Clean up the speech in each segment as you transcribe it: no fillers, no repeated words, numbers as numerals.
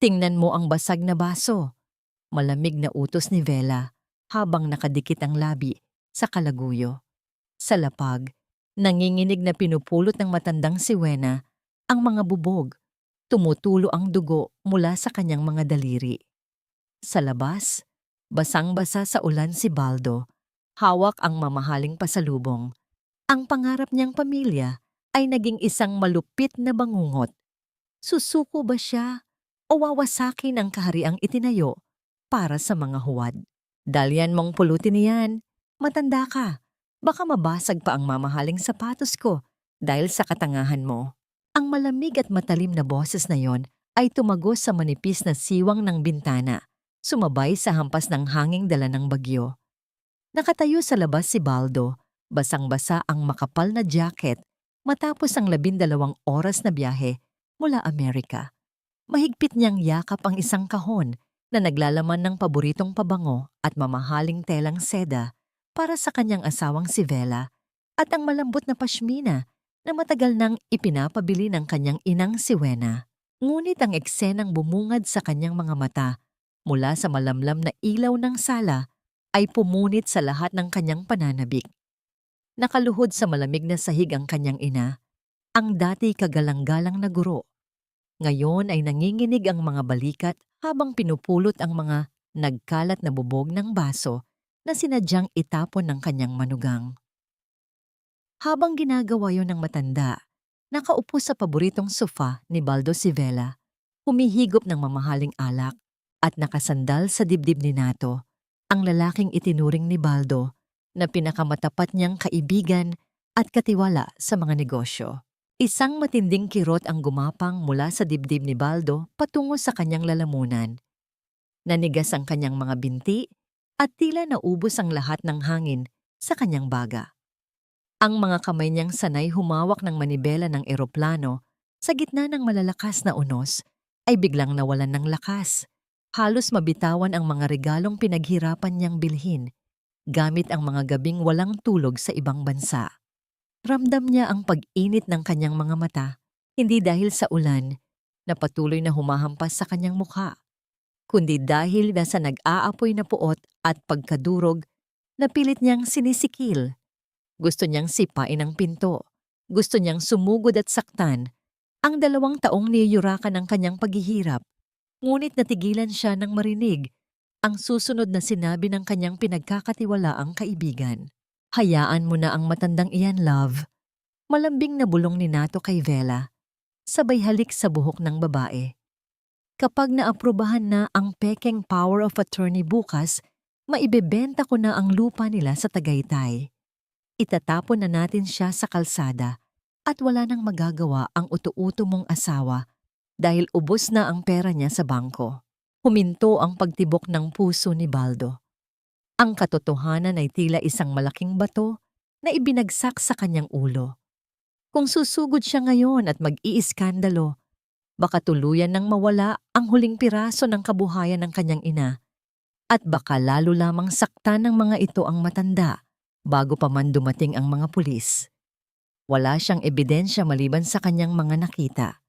Tingnan mo ang basag na baso. Malamig na utos ni Vela habang nakadikit ang labi sa kalaguyo. Sa lapag, nanginginig na pinupulot ng matandang si Wena ang mga bubog. Tumutulo ang dugo mula sa kanyang mga daliri. Sa labas, basang-basa sa ulan si Baldo, hawak ang mamahaling pasalubong. Ang pangarap niyang pamilya ay naging isang malupit na bangungot. Susuko ba siya o wawasakin ang kahariang itinayo para sa mga huwad? Dalian mong pulutin niyan. Matanda ka. Baka mabasag pa ang mamahaling sapatos ko dahil sa katangahan mo. Ang malamig at matalim na boses na yon ay tumagos sa manipis na siwang ng bintana, sumabay sa hampas ng hanging dala ng bagyo. Nakatayo sa labas si Baldo, basang-basa ang makapal na jacket matapos ang 12 oras na biyahe mula Amerika. Mahigpit niyang yakap ang isang kahon na naglalaman ng paboritong pabango at mamahaling telang seda para sa kanyang asawang si Vela at ang malambot na pashmina na matagal nang ipinapabili ng kanyang inang si Wena. Ngunit ang eksenang bumungad sa kanyang mga mata mula sa malamlam na ilaw ng sala ay pumunit sa lahat ng kanyang pananabik. Nakaluhod sa malamig na sahig ang kanyang ina, ang dati kagalang-galang na guro. Ngayon ay nanginginig ang mga balikat habang pinupulot ang mga nagkalat na bubog ng baso na sinadyang itapon ng kanyang manugang. Habang ginagawa yon ng matanda, nakaupo sa paboritong sofa ni Baldo si Vela, humihigop ng mamahaling alak at nakasandal sa dibdib ni Nato, ang lalaking itinuring ni Baldo na pinakamatapat niyang kaibigan at katiwala sa mga negosyo. Isang matinding kirot ang gumapang mula sa dibdib ni Baldo patungo sa kanyang lalamunan. Nanigas ang kanyang mga binti at tila naubos ang lahat ng hangin sa kanyang baga. Ang mga kamay niyang sanay humawak ng manibela ng eroplano sa gitna ng malalakas na unos ay biglang nawalan ng lakas. Halos mabitawan ang mga regalong pinaghirapan niyang bilhin gamit ang mga gabing walang tulog sa ibang bansa. Ramdam niya ang pag-init ng kanyang mga mata, hindi dahil sa ulan na patuloy na humahampas sa kanyang mukha, kundi dahil nasa nag-aapoy na puot at pagkadurog na pilit niyang sinisikil. Gusto niyang sipain ang pinto. Gusto niyang sumugod at saktan ang 2 taong niyuyurakan ng kanyang paghihirap. Ngunit natigilan siya nang marinig ang susunod na sinabi ng kanyang pinagkakatiwalaang kaibigan. Hayaan mo na ang matandang iyan, love. Malambing na bulong ni Nato kay Vela, sabay halik sa buhok ng babae. Kapag naaprubahan na ang pekeng power of attorney bukas, maibebenta ko na ang lupa nila sa Tagaytay. Itatapon na natin siya sa kalsada at wala nang magagawa ang utu-uto mong asawa dahil ubos na ang pera niya sa bangko. Huminto ang pagtibok ng puso ni Baldo. Ang katotohanan ay tila isang malaking bato na ibinagsak sa kanyang ulo. Kung susugod siya ngayon at mag-iiskandalo, baka tuluyan nang mawala ang huling piraso ng kabuhayan ng kanyang ina at baka lalo lamang saktan ng mga ito ang matanda bago pa man dumating ang mga pulis. Wala siyang ebidensya maliban sa kanyang mga nakita.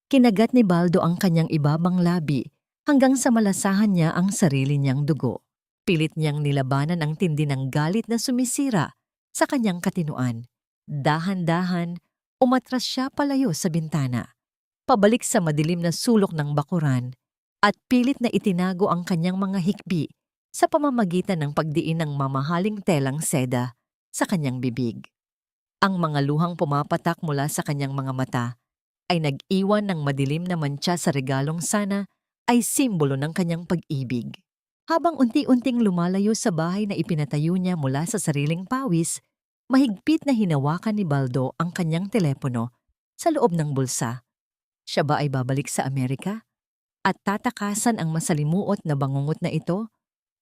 Kinagat ni Baldo ang kanyang ibabang labi hanggang sa malasahan niya ang sarili niyang dugo. Pilit niyang nilabanan ang tindi ng galit na sumisira sa kanyang katinuan. Dahan-dahan, umatras siya palayo sa bintana, pabalik sa madilim na sulok ng bakuran at pilit na itinago ang kanyang mga hikbi sa pamamagitan ng pagdiin ng mamahaling telang seda sa kanyang bibig. Ang mga luhang pumapatak mula sa kanyang mga mata ay nag-iwan ng madilim na mantsa sa regalong sana ay simbolo ng kanyang pag-ibig. Habang unti-unting lumalayo sa bahay na ipinatayo niya mula sa sariling pawis, mahigpit na hinawakan ni Baldo ang kanyang telepono sa loob ng bulsa. Siya ba ay babalik sa Amerika? At tatakasan ang masalimuot na bangungot na ito?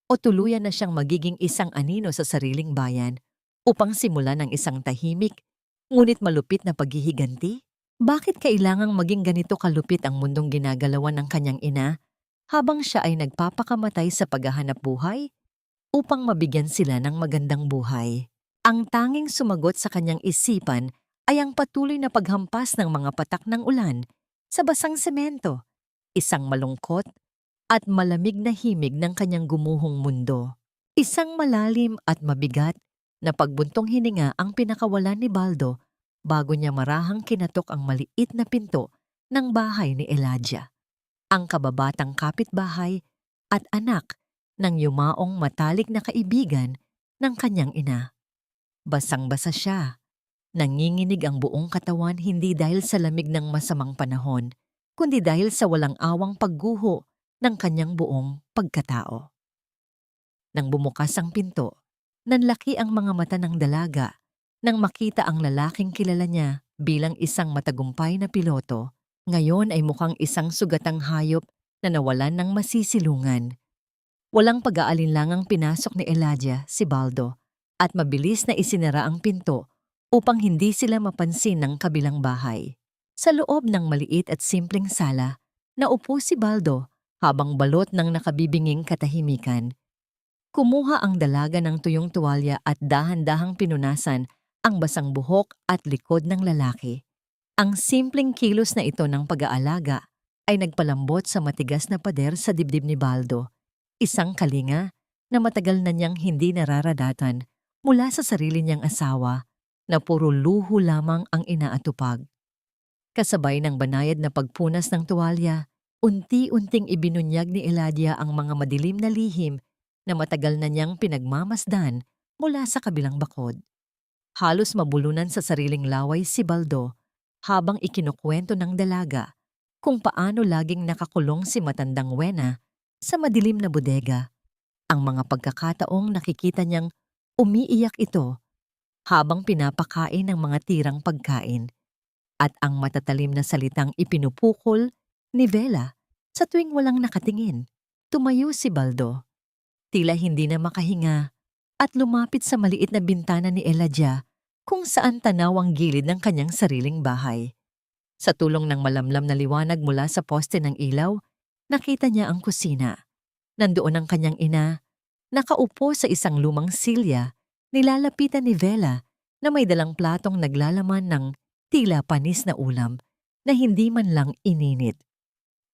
O tuluyan na siyang magiging isang anino sa sariling bayan upang simulan ng isang tahimik, ngunit malupit na paghihiganti? Bakit kailangang maging ganito kalupit ang mundong ginagalawan ng kanyang ina habang siya ay nagpapakamatay sa paghahanap buhay upang mabigyan sila ng magandang buhay? Ang tanging sumagot sa kanyang isipan ay ang patuloy na paghampas ng mga patak ng ulan sa basang semento isang malungkot at malamig na himig ng kanyang gumuhong mundo. Isang malalim at mabigat na pagbuntong hininga ang pinakawalan ni Baldo bago niya marahang kinatok ang maliit na pinto ng bahay ni Elijah, ang kababatang kapitbahay at anak ng yumaong matalik na kaibigan ng kanyang ina. Basang-basa siya. Nanginginig ang buong katawan hindi dahil sa lamig ng masamang panahon, kundi dahil sa walang awang pagguho ng kanyang buong pagkatao. Nang bumukas ang pinto, nanlaki ang mga mata ng dalaga nang makita ang lalaking kilala niya bilang isang matagumpay na piloto. Ngayon ay mukhang isang sugatang hayop na nawalan ng masisilungan. Walang pag-aalinlangang pinasok ni Elijah si Baldo at mabilis na isinara ang pinto upang hindi sila mapansin ng kabilang bahay. Sa loob ng maliit at simpleng sala, naupo si Baldo habang balot ng nakabibinging katahimikan. Kumuha ang dalaga ng tuyong tuwalya at dahan-dahang pinunasan ang basang buhok at likod ng lalaki. Ang simpleng kilos na ito ng pag-aalaga ay nagpalambot sa matigas na pader sa dibdib ni Baldo, isang kalinga na matagal na niyang hindi nararadatan mula sa sarili niyang asawa na puro luho lamang ang inaatupag. Kasabay ng banayad na pagpunas ng tuwalya, unti-unting ibinunyag ni Elijah ang mga madilim na lihim na matagal na niyang pinagmamasdan mula sa kabilang bakod. Halos mabulunan sa sariling laway si Baldo habang ikinukwento ng dalaga kung paano laging nakakulong si matandang Wena sa madilim na bodega. Ang mga pagkakataong nakikita niyang umiiyak ito habang pinapakain ng mga tirang pagkain at ang matatalim na salitang ipinupukol ni Vela sa tuwing walang nakatingin. Tumayo si Baldo, tila hindi na makahinga, at lumapit sa maliit na bintana ni Elijah kung saan tanaw ang gilid ng kanyang sariling bahay. Sa tulong ng malamlam na liwanag mula sa poste ng ilaw, nakita niya ang kusina. Nandoon ang kanyang ina, nakaupo sa isang lumang silya. Nilalapitan ni Vela na may dalang platong naglalaman ng tila panis na ulam na hindi man lang ininit.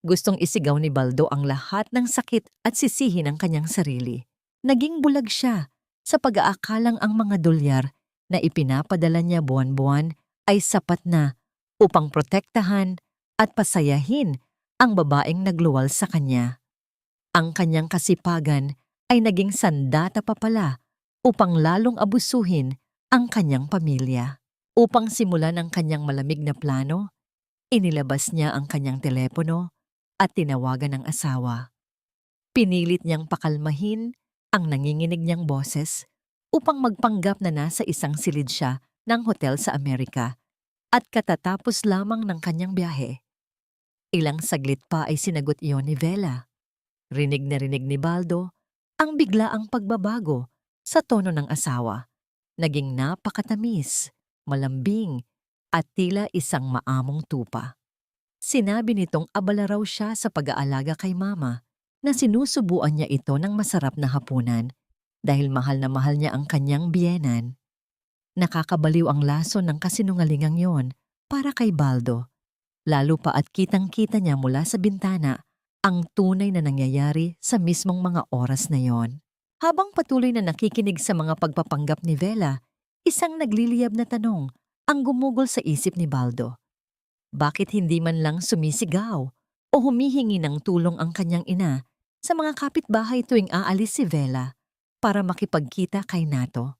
Gustong isigaw ni Baldo ang lahat ng sakit at sisihin ng kanyang sarili. Naging bulag siya sa pag-aakalang ang mga dolyar na ipinapadala niya buwan-buwan ay sapat na upang protektahan at pasayahin ang babaeng nagluwal sa kanya. Ang kanyang kasipagan ay naging sandata pa pala upang lalong abusuhin ang kanyang pamilya. Upang simulan ang kanyang malamig na plano, inilabas niya ang kanyang telepono at tinawagan ang asawa. Pinilit niyang pakalmahin ang nanginginig niyang boses upang magpanggap na nasa isang silid siya ng hotel sa Amerika at katatapos lamang ng kanyang biyahe. Ilang saglit pa ay sinagot iyon ni Vela. Rinig na rinig ni Baldo ang biglaang pagbabago sa tono ng asawa. Naging napakatamis, malambing, at tila isang maamong tupa. Sinabi nitong abala raw siya sa pag-aalaga kay mama na sinusubuan niya ito ng masarap na hapunan dahil mahal na mahal niya ang kanyang biyenan. Nakakabaliw ang laso ng kasinungalingang yon para kay Baldo, lalo pa at kitang-kita niya mula sa bintana ang tunay na nangyayari sa mismong mga oras na yon. Habang patuloy na nakikinig sa mga pagpapanggap ni Vela, isang nagliliyab na tanong ang gumugol sa isip ni Baldo. Bakit hindi man lang sumisigaw o humihingi ng tulong ang kanyang ina sa mga kapitbahay tuwing aalis si Vela para makipagkita kay Nato?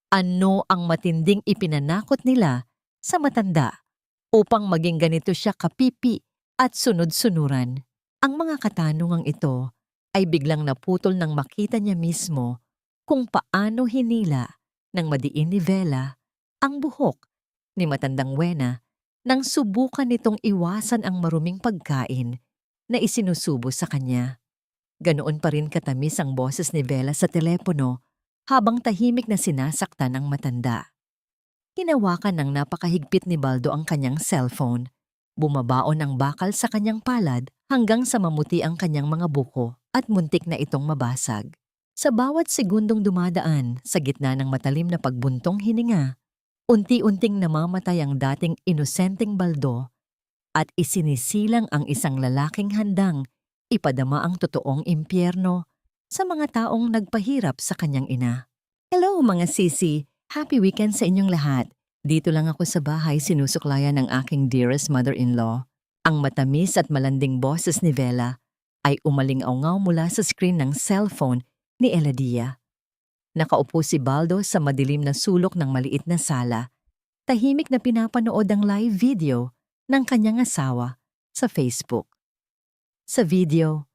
Ano ang matinding ipinanakot nila sa matanda upang maging ganito siya kapipi at sunod-sunuran? Ang mga katanungang ito ay biglang naputol nang makita niya mismo kung paano hinila ng madiin ni Vela ang buhok ni matandang Wena nang subukan nitong iwasan ang maruming pagkain na isinusubo sa kanya. Ganoon pa rin katamis ang boses ni Vela sa telepono habang tahimik na sinasaktan ang matanda. Hinawakan ng napakahigpit ni Baldo ang kanyang cellphone. Bumabaon ang bakal sa kanyang palad hanggang sa mamuti ang kanyang mga buko at muntik na itong mabasag. Sa bawat segundong dumadaan sa gitna ng matalim na pagbuntong hininga, unti-unting namamatay ang dating inosenteng Baldo at isinisilang ang isang lalaking handang ipadama ang totoong impyerno sa mga taong nagpahirap sa kanyang ina. Hello mga sisi! Happy weekend sa inyong lahat! Dito lang ako sa bahay sinusuklayan ng aking dearest mother-in-law. Ang matamis at malanding boses ni Vela ay umaling-aungaw mula sa screen ng cellphone ni Eladia. Nakaupo si Baldo sa madilim na sulok ng maliit na sala, tahimik na pinapanood ang live video ng kanyang asawa sa Facebook. Sa video,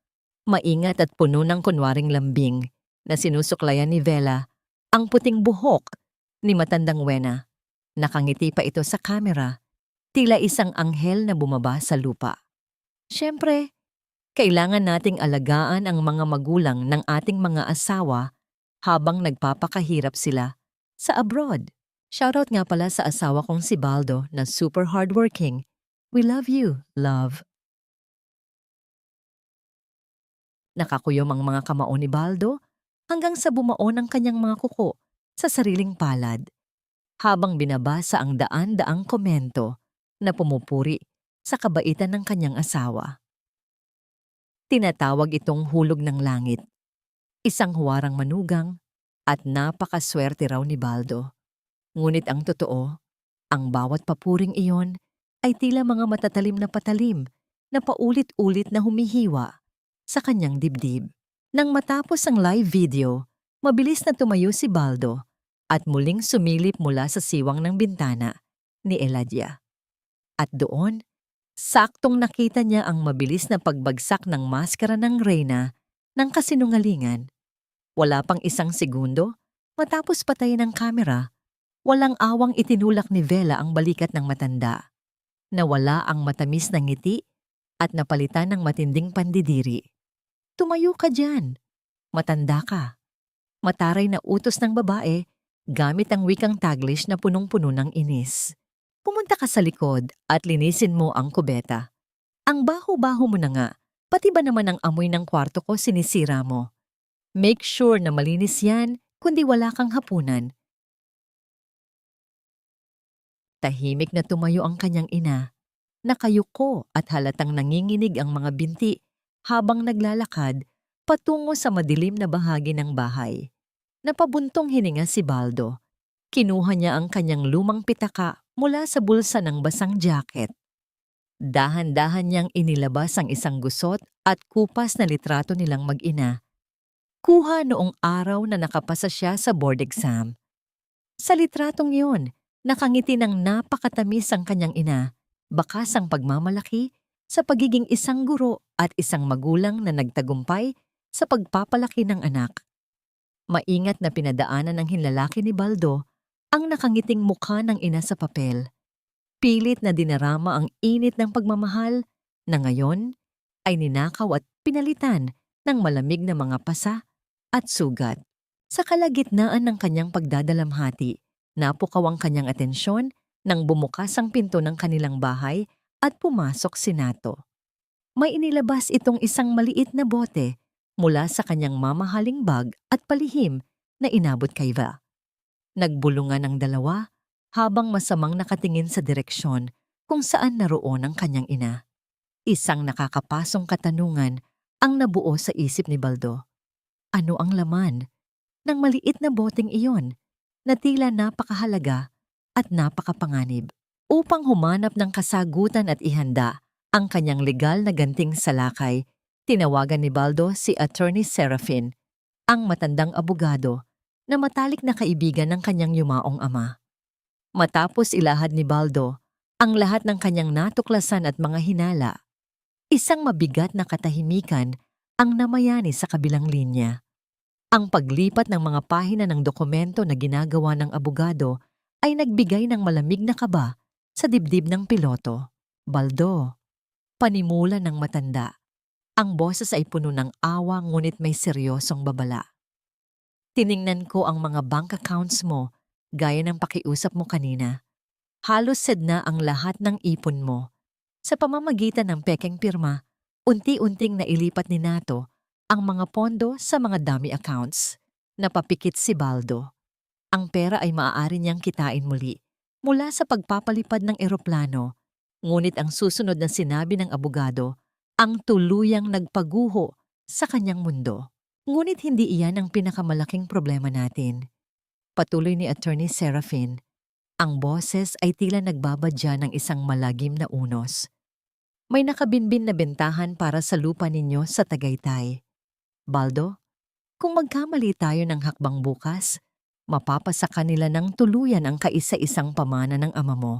maingat at puno ng kunwaring lambing na sinusuklayan ni Vela ang puting buhok ni matandang Wena. Nakangiti pa ito sa kamera, tila isang anghel na bumaba sa lupa. Siyempre, kailangan nating alagaan ang mga magulang ng ating mga asawa habang nagpapakahirap sila sa abroad. Shoutout nga pala sa asawa kong si Baldo na super hardworking. We love you, love. Nakakuyom ang mga kamao ni Baldo hanggang sa bumao ng kanyang mga kuko sa sariling palad habang binabasa ang daan-daang komento na pumupuri sa kabaitan ng kanyang asawa. Tinatawag itong hulog ng langit. Isang huwarang manugang at napakaswerte raw ni Baldo. Ngunit ang totoo, ang bawat papuring iyon ay tila mga matatalim na patalim na paulit-ulit na humihiwa sa kanyang dibdib. Nang matapos ang live video, mabilis na tumayo si Baldo at muling sumilip mula sa siwang ng bintana ni Eladia. At doon, saktong nakita niya ang mabilis na pagbagsak ng maskara ng reyna ng kasinungalingan. Wala pang isang segundo, matapos patayin ng kamera, walang awang itinulak ni Vela ang balikat ng matanda. Nawala ang matamis na ngiti at napalitan ng matinding pandidiri. Tumayo ka dyan. Matanda ka. Mataray na utos ng babae gamit ang wikang Taglish na punong-puno ng inis. Pumunta ka sa likod at linisin mo ang kubeta. Ang baho-baho mo na nga, pati ba naman ang amoy ng kwarto ko sinisira mo? Make sure na malinis yan, kundi wala kang hapunan. Tahimik na tumayo ang kanyang ina. Nakayuko at halatang nanginginig ang mga binti habang naglalakad patungo sa madilim na bahagi ng bahay. Napabuntong hininga si Baldo. Kinuha niya ang kanyang lumang pitaka mula sa bulsa ng basang jacket. Dahan-dahan niyang inilabas ang isang gusot at kupas na litrato nilang mag-ina. Kuha noong araw na nakapasa siya sa board exam. Sa litratong iyon, nakangiti ng napakatamis ang kanyang ina, bakas ang pagmamalaki sa pagiging isang guro at isang magulang na nagtagumpay sa pagpapalaki ng anak. Maingat na pinadaanan ng hinlalaki ni Baldo ang nakangiting mukha ng ina sa papel. Pilit na dinarama ang init ng pagmamahal na ngayon ay ninakaw at pinalitan ng malamig na mga pasa at sugat. Sa kalagitnaan ng kanyang pagdadalamhati, napukaw ang kanyang atensyon nang bumukas ang pinto ng kanilang bahay at pumasok si Nato. May inilabas itong isang maliit na bote mula sa kanyang mamahaling bag at palihim na inabot kay Va. Nagbulungan ang dalawa habang masamang nakatingin sa direksyon kung saan naroon ang kanyang ina. Isang nakakapasong katanungan ang nabuo sa isip ni Baldo. Ano ang laman ng maliit na boteng iyon na tila napakahalaga at napakapanganib? Upang humanap ng kasagutan at ihanda ang kanyang legal na ganting salakay, tinawagan ni Baldo si Attorney Serafin, ang matandang abogado na matalik na kaibigan ng kanyang yumaong ama. Matapos ilahad ni Baldo ang lahat ng kanyang natuklasan at mga hinala, isang mabigat na katahimikan ang namayani sa kabilang linya. Ang paglipat ng mga pahina ng dokumento na ginagawa ng abogado ay nagbigay ng malamig na kaba sa dibdib ng piloto. Baldo, panimula ng matanda. Ang boses ay puno ng awa ngunit may seryosong babala. Tiningnan ko ang mga bank accounts mo gaya ng pakiusap mo kanina. Halos said na ang lahat ng ipon mo. Sa pamamagitan ng pekeng pirma, unti-unting nailipat ni Nato ang mga pondo sa mga dummy accounts. Napapikit si Baldo. Ang pera ay maaari niyang kitain muli mula sa pagpapalipad ng eroplano, Ngunit ang susunod na sinabi ng abogado ang tuluyang nagpaguho sa kanyang mundo. Ngunit hindi iyan ang pinakamalaking problema natin. Patuloy ni Attorney Serafin, ang boses ay tila nagbabadya ng isang malagim na unos. May nakabinbin na bentahan para sa lupa ninyo sa Tagaytay. Baldo, kung magkamali tayo ng hakbang bukas, mapapasa kanila ng tuluyan ang kaisa-isang pamana ng ama mo.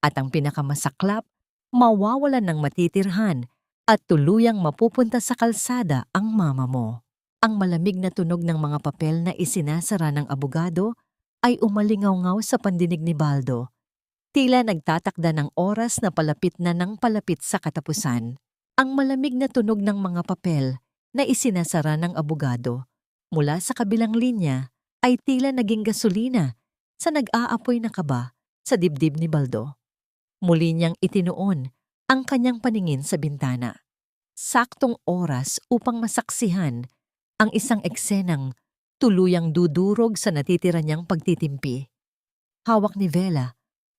At ang pinakamasaklap, mawawalan ng matitirhan at tuluyang mapupunta sa kalsada ang mama mo. Ang malamig na tunog ng mga papel na isinasara ng abogado ay umalingaw-ngaw sa pandinig ni Baldo. Tila nagtatakda ng oras na palapit na ng palapit sa katapusan. Ang malamig na tunog ng mga papel na isinasara ng abogado mula sa kabilang linya ay tila naging gasolina sa nag-aapoy na kaba sa dibdib ni Baldo. Muli niyang itinuon ang kanyang paningin sa bintana. Saktong oras upang masaksihan ang isang eksenang tuluyang dudurog sa natitira niyang pagtitimpi. Hawak ni Vela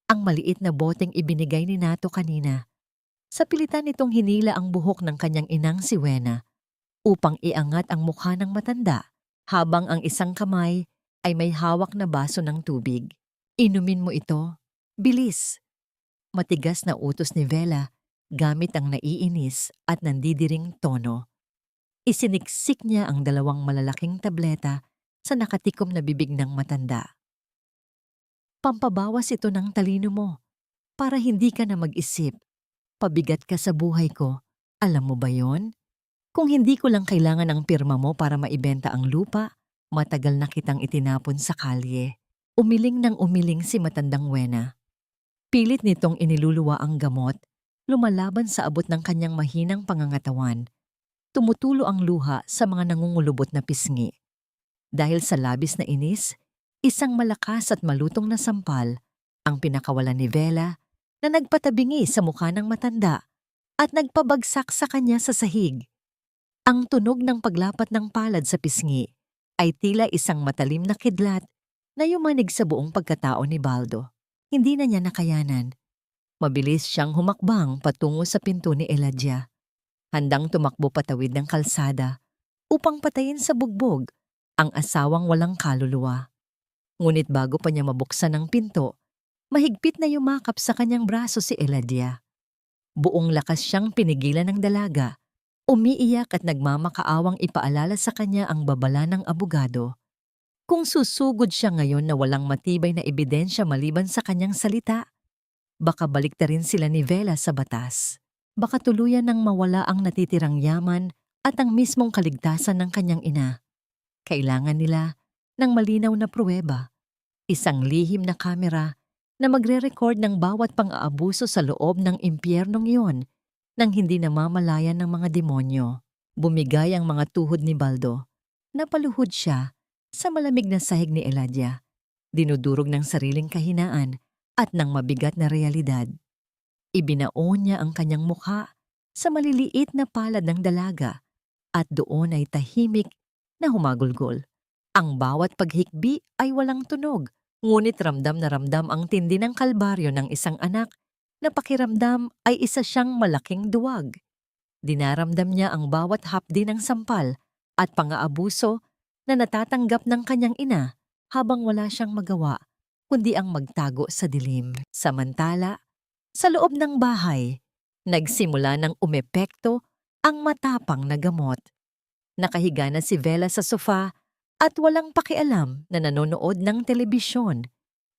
ang maliit na boteng ibinigay ni Nato kanina. Sa pilitan nitong hinila ang buhok ng kanyang inang si Wena upang iangat ang mukha ng matanda habang ang isang kamay ay may hawak na baso ng tubig. Inumin mo ito. Bilis! Matigas na utos ni Vela gamit ang naiinis at nandidiring tono. Isiniksik niya ang dalawang malalaking tableta sa nakatikom na bibig ng matanda. Pampabawas ito ng talino mo para hindi ka na mag-isip. Pabigat ka sa buhay ko. Alam mo ba yon? Kung hindi ko lang kailangan ang pirma mo para maibenta ang lupa, matagal na kitang itinapon sa kalye. Umiling ng umiling si matandang Wena. Pilit nitong iniluluwa ang gamot, lumalaban sa abot ng kanyang mahinang pangangatawan. Tumutulo ang luha sa mga nangungulubot na pisngi. Dahil sa labis na inis, isang malakas at malutong na sampal ang pinakawalan ni Vela na nagpatabingi sa mukha ng matanda at nagpabagsak sa kanya sa sahig. Ang tunog ng paglapat ng palad sa pisngi ay tila isang matalim na kidlat na yumanig sa buong pagkatao ni Baldo. Hindi na niya nakayanan. Mabilis siyang humakbang patungo sa pinto ni Eladia. Handang tumakbo patawid ng kalsada upang patayin sa bugbog ang asawang walang kaluluwa. Ngunit bago pa niya mabuksan ang pinto, mahigpit na yumakap sa kanyang braso si Eladia. Buong lakas siyang pinigilan ng dalaga, umiiyak at nagmamakaawang ipaalala sa kanya ang babala ng abogado. Kung susugod siya ngayon na walang matibay na ebidensya maliban sa kanyang salita, baka baliktarin sila ni Vela sa batas. Baka tuluyan ng mawala ang natitirang yaman at ang mismong kaligtasan ng kanyang ina. Kailangan nila ng malinaw na pruweba, isang lihim na kamera na magre-record ng bawat pang-aabuso sa loob ng impyernong iyon nang hindi namamalayan ng mga demonyo. Bumigay ang mga tuhod ni Baldo. Napaluhod siya sa malamig na sahig ni Eladia, dinudurog ng sariling kahinaan at ng mabigat na realidad. Ibinaon niya ang kanyang mukha sa maliliit na palad ng dalaga at doon ay tahimik na humagulgol. Ang bawat paghikbi ay walang tunog, ngunit ramdam na ramdam ang tindi ng kalbaryo ng isang anak na pakiramdam ay isa siyang malaking duwag. Dinaramdam niya ang bawat hapdi ng sampal at pang-aabuso na natatanggap ng kanyang ina habang wala siyang magawa kundi ang magtago sa dilim. Samantala, sa loob ng bahay, nagsimula ng umepekto ang matapang na gamot. Nakahiga na si Vela sa sofa at walang pakialam na nanonood ng telebisyon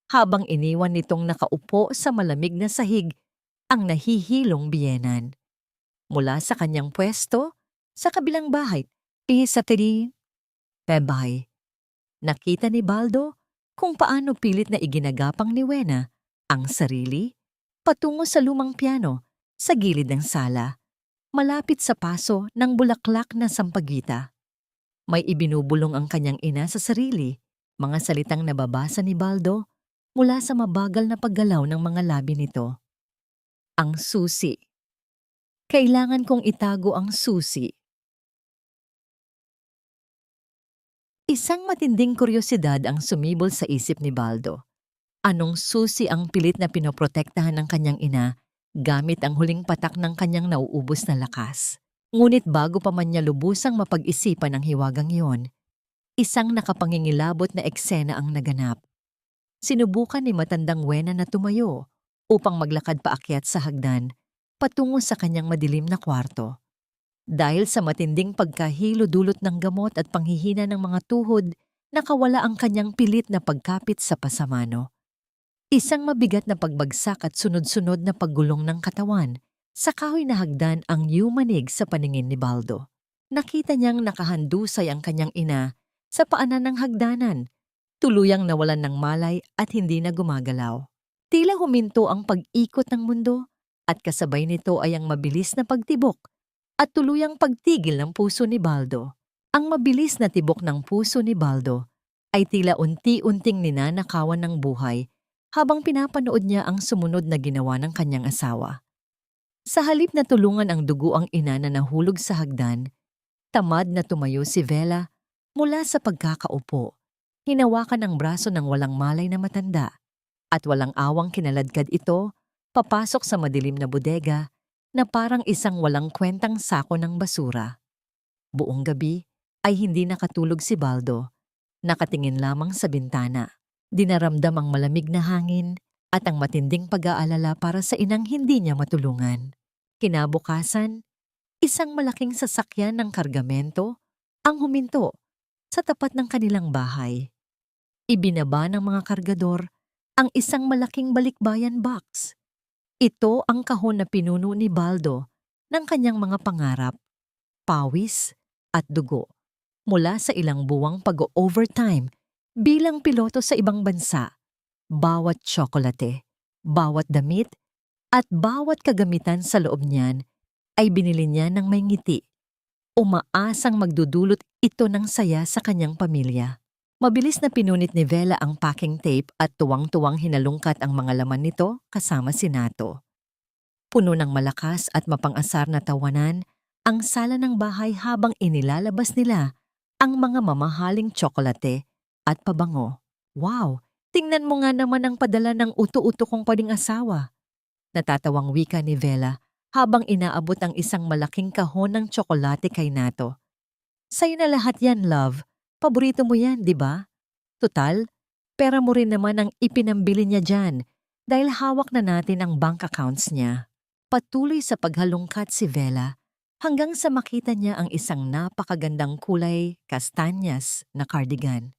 habang iniwan nitong nakaupo sa malamig na sahig ang nahihilong biyenan. Mula sa kanyang pwesto, sa kabilang bahay, pisatiri, pebay. Nakita ni Baldo kung paano pilit na iginagapang ni Wena ang sarili patungo sa lumang piano sa gilid ng sala, malapit sa paso ng bulaklak na sampagita. May ibinubulong ang kanyang ina sa sarili, mga salitang nababasa ni Baldo mula sa mabagal na paggalaw ng mga labi nito. Ang susi. Kailangan kong itago ang susi. Isang matinding kuryosidad ang sumibol sa isip ni Baldo. Anong susi ang pilit na pinoprotektahan ng kanyang ina gamit ang huling patak ng kanyang nauubos na lakas. Ngunit bago pa man niya lubusang mapag-isipan ang hiwagang iyon, isang nakapangingilabot na eksena ang naganap. Sinubukan ni matandang Wena na tumayo upang maglakad paakyat sa hagdan patungo sa kanyang madilim na kwarto. Dahil sa matinding pagkahilo-dulot ng gamot at panghihina ng mga tuhod, nakawala ang kanyang pilit na pagkapit sa pasamano. Isang mabigat na pagbagsak at sunod-sunod na paggulong ng katawan sa kahoy na hagdan ang yumanig sa paningin ni Baldo. Nakita niyang nakahandusay ang kanyang ina sa paanan ng hagdanan, tuluyang nawalan ng malay at hindi na gumagalaw. Tila huminto ang pag-ikot ng mundo at kasabay nito ay ang mabilis na pagtibok at tuluyang pagtigil ng puso ni Baldo. Ang mabilis na tibok ng puso ni Baldo ay tila unti-unting ninanakawan ng buhay habang pinapanood niya ang sumunod na ginawa ng kanyang asawa. Sa halip na tulungan ang dugo ang ina na nahulog sa hagdan, tamad na tumayo si Vela mula sa pagkakaupo. Hinawakan ang braso ng walang malay na matanda at walang awang kinaladkad ito papasok sa madilim na bodega na parang isang walang kwentang sako ng basura. Buong gabi ay hindi nakatulog si Baldo. Nakatingin lamang sa bintana. Dinaramdam ang malamig na hangin at ang matinding pag-aalala para sa inang hindi niya matulungan. Kinabukasan, isang malaking sasakyan ng kargamento ang huminto sa tapat ng kanilang bahay. Ibinaba ng mga kargador ang isang malaking balikbayan box. Ito ang kahon na pinuno ni Baldo ng kanyang mga pangarap, pawis at dugo mula sa ilang buwang pag-overtime bilang piloto sa ibang bansa. Bawat tsokolate, bawat damit at bawat kagamitan sa loob niyan ay binili niya ng may ngiti. Umaasang magdudulot ito ng saya sa kanyang pamilya. Mabilis na pinunit ni Vela ang packing tape at tuwang-tuwang hinalungkat ang mga laman nito kasama si Nato. Puno ng malakas at mapang-asar na tawanan ang sala ng bahay habang inilalabas nila ang mga mamahaling tsokolate at pabango. Wow! Tingnan mo nga naman ang padala ng uto-uto kong pwedeng asawa. Natatawang wika ni Vela habang inaabot ang isang malaking kahon ng tsokolate kay Nato. Sa'yo na lahat yan, love. Paborito mo yan, di ba? Tutal, pera mo rin naman ang ipinambili niya dyan dahil hawak na natin ang bank accounts niya. Patuloy sa paghalungkat si Vela hanggang sa makita niya ang isang napakagandang kulay kastanyas na cardigan.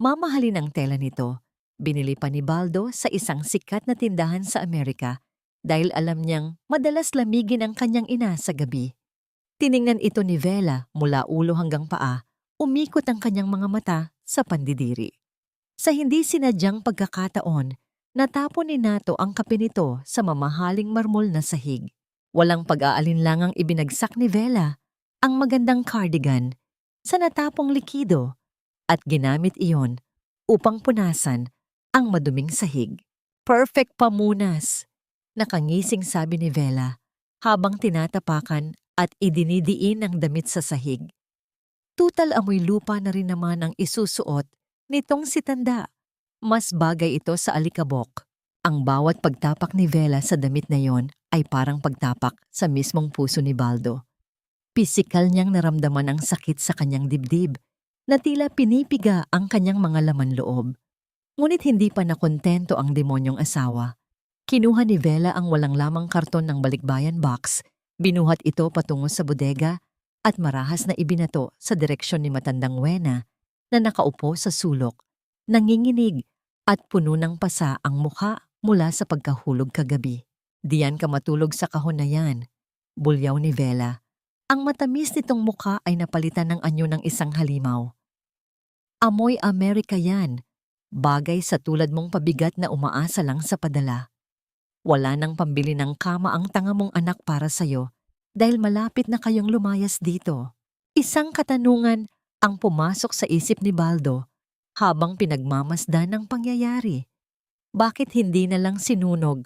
Mamahalin ang tela nito. Binili pa ni Baldo sa isang sikat na tindahan sa Amerika dahil alam niyang madalas lamigin ang kanyang ina sa gabi. Tiningnan ito ni Vela mula ulo hanggang paa. Umikot ang kanyang mga mata sa pandidiri. Sa hindi sinadyang pagkakataon, natapon ni Nato ang kape nito sa mamahaling marmol na sahig. Walang pag-aalinlangang ibinagsak ni Vela ang magandang cardigan sa natapong likido at ginamit iyon upang punasan ang maduming sahig. Perfect pamunas! Nakangising sabi ni Vela habang tinatapakan at idinidiin ang damit sa sahig. Tutal amoy lupa na rin naman ang isusuot nitong si Tanda. Mas bagay ito sa alikabok. Ang bawat pagtapak ni Vela sa damit na yon ay parang pagtapak sa mismong puso ni Baldo. Pisikal niyang naramdaman ang sakit sa kanyang dibdib na tila pinipiga ang kanyang mga laman loob. Ngunit hindi pa nakontento ang demonyong asawa. Kinuha ni Vela ang walang lamang karton ng balikbayan box, binuhat ito patungo sa bodega at marahas na ibinato sa direksyon ni matandang Wena na nakaupo sa sulok, nanginginig at puno ng pasa ang mukha mula sa pagkahulog kagabi. Diyan ka matulog sa kahon na yan, bulyaw ni Vela. Ang matamis nitong mukha ay napalitan ng anyo ng isang halimaw. Amoy Amerika yan, bagay sa tulad mong pabigat na umaasa lang sa padala. Wala nang pambili ng kama ang tanga mong anak para sa'yo dahil malapit na kayong lumayas dito. Isang katanungan ang pumasok sa isip ni Baldo habang pinagmamasdan ng pangyayari. Bakit hindi na lang sinunog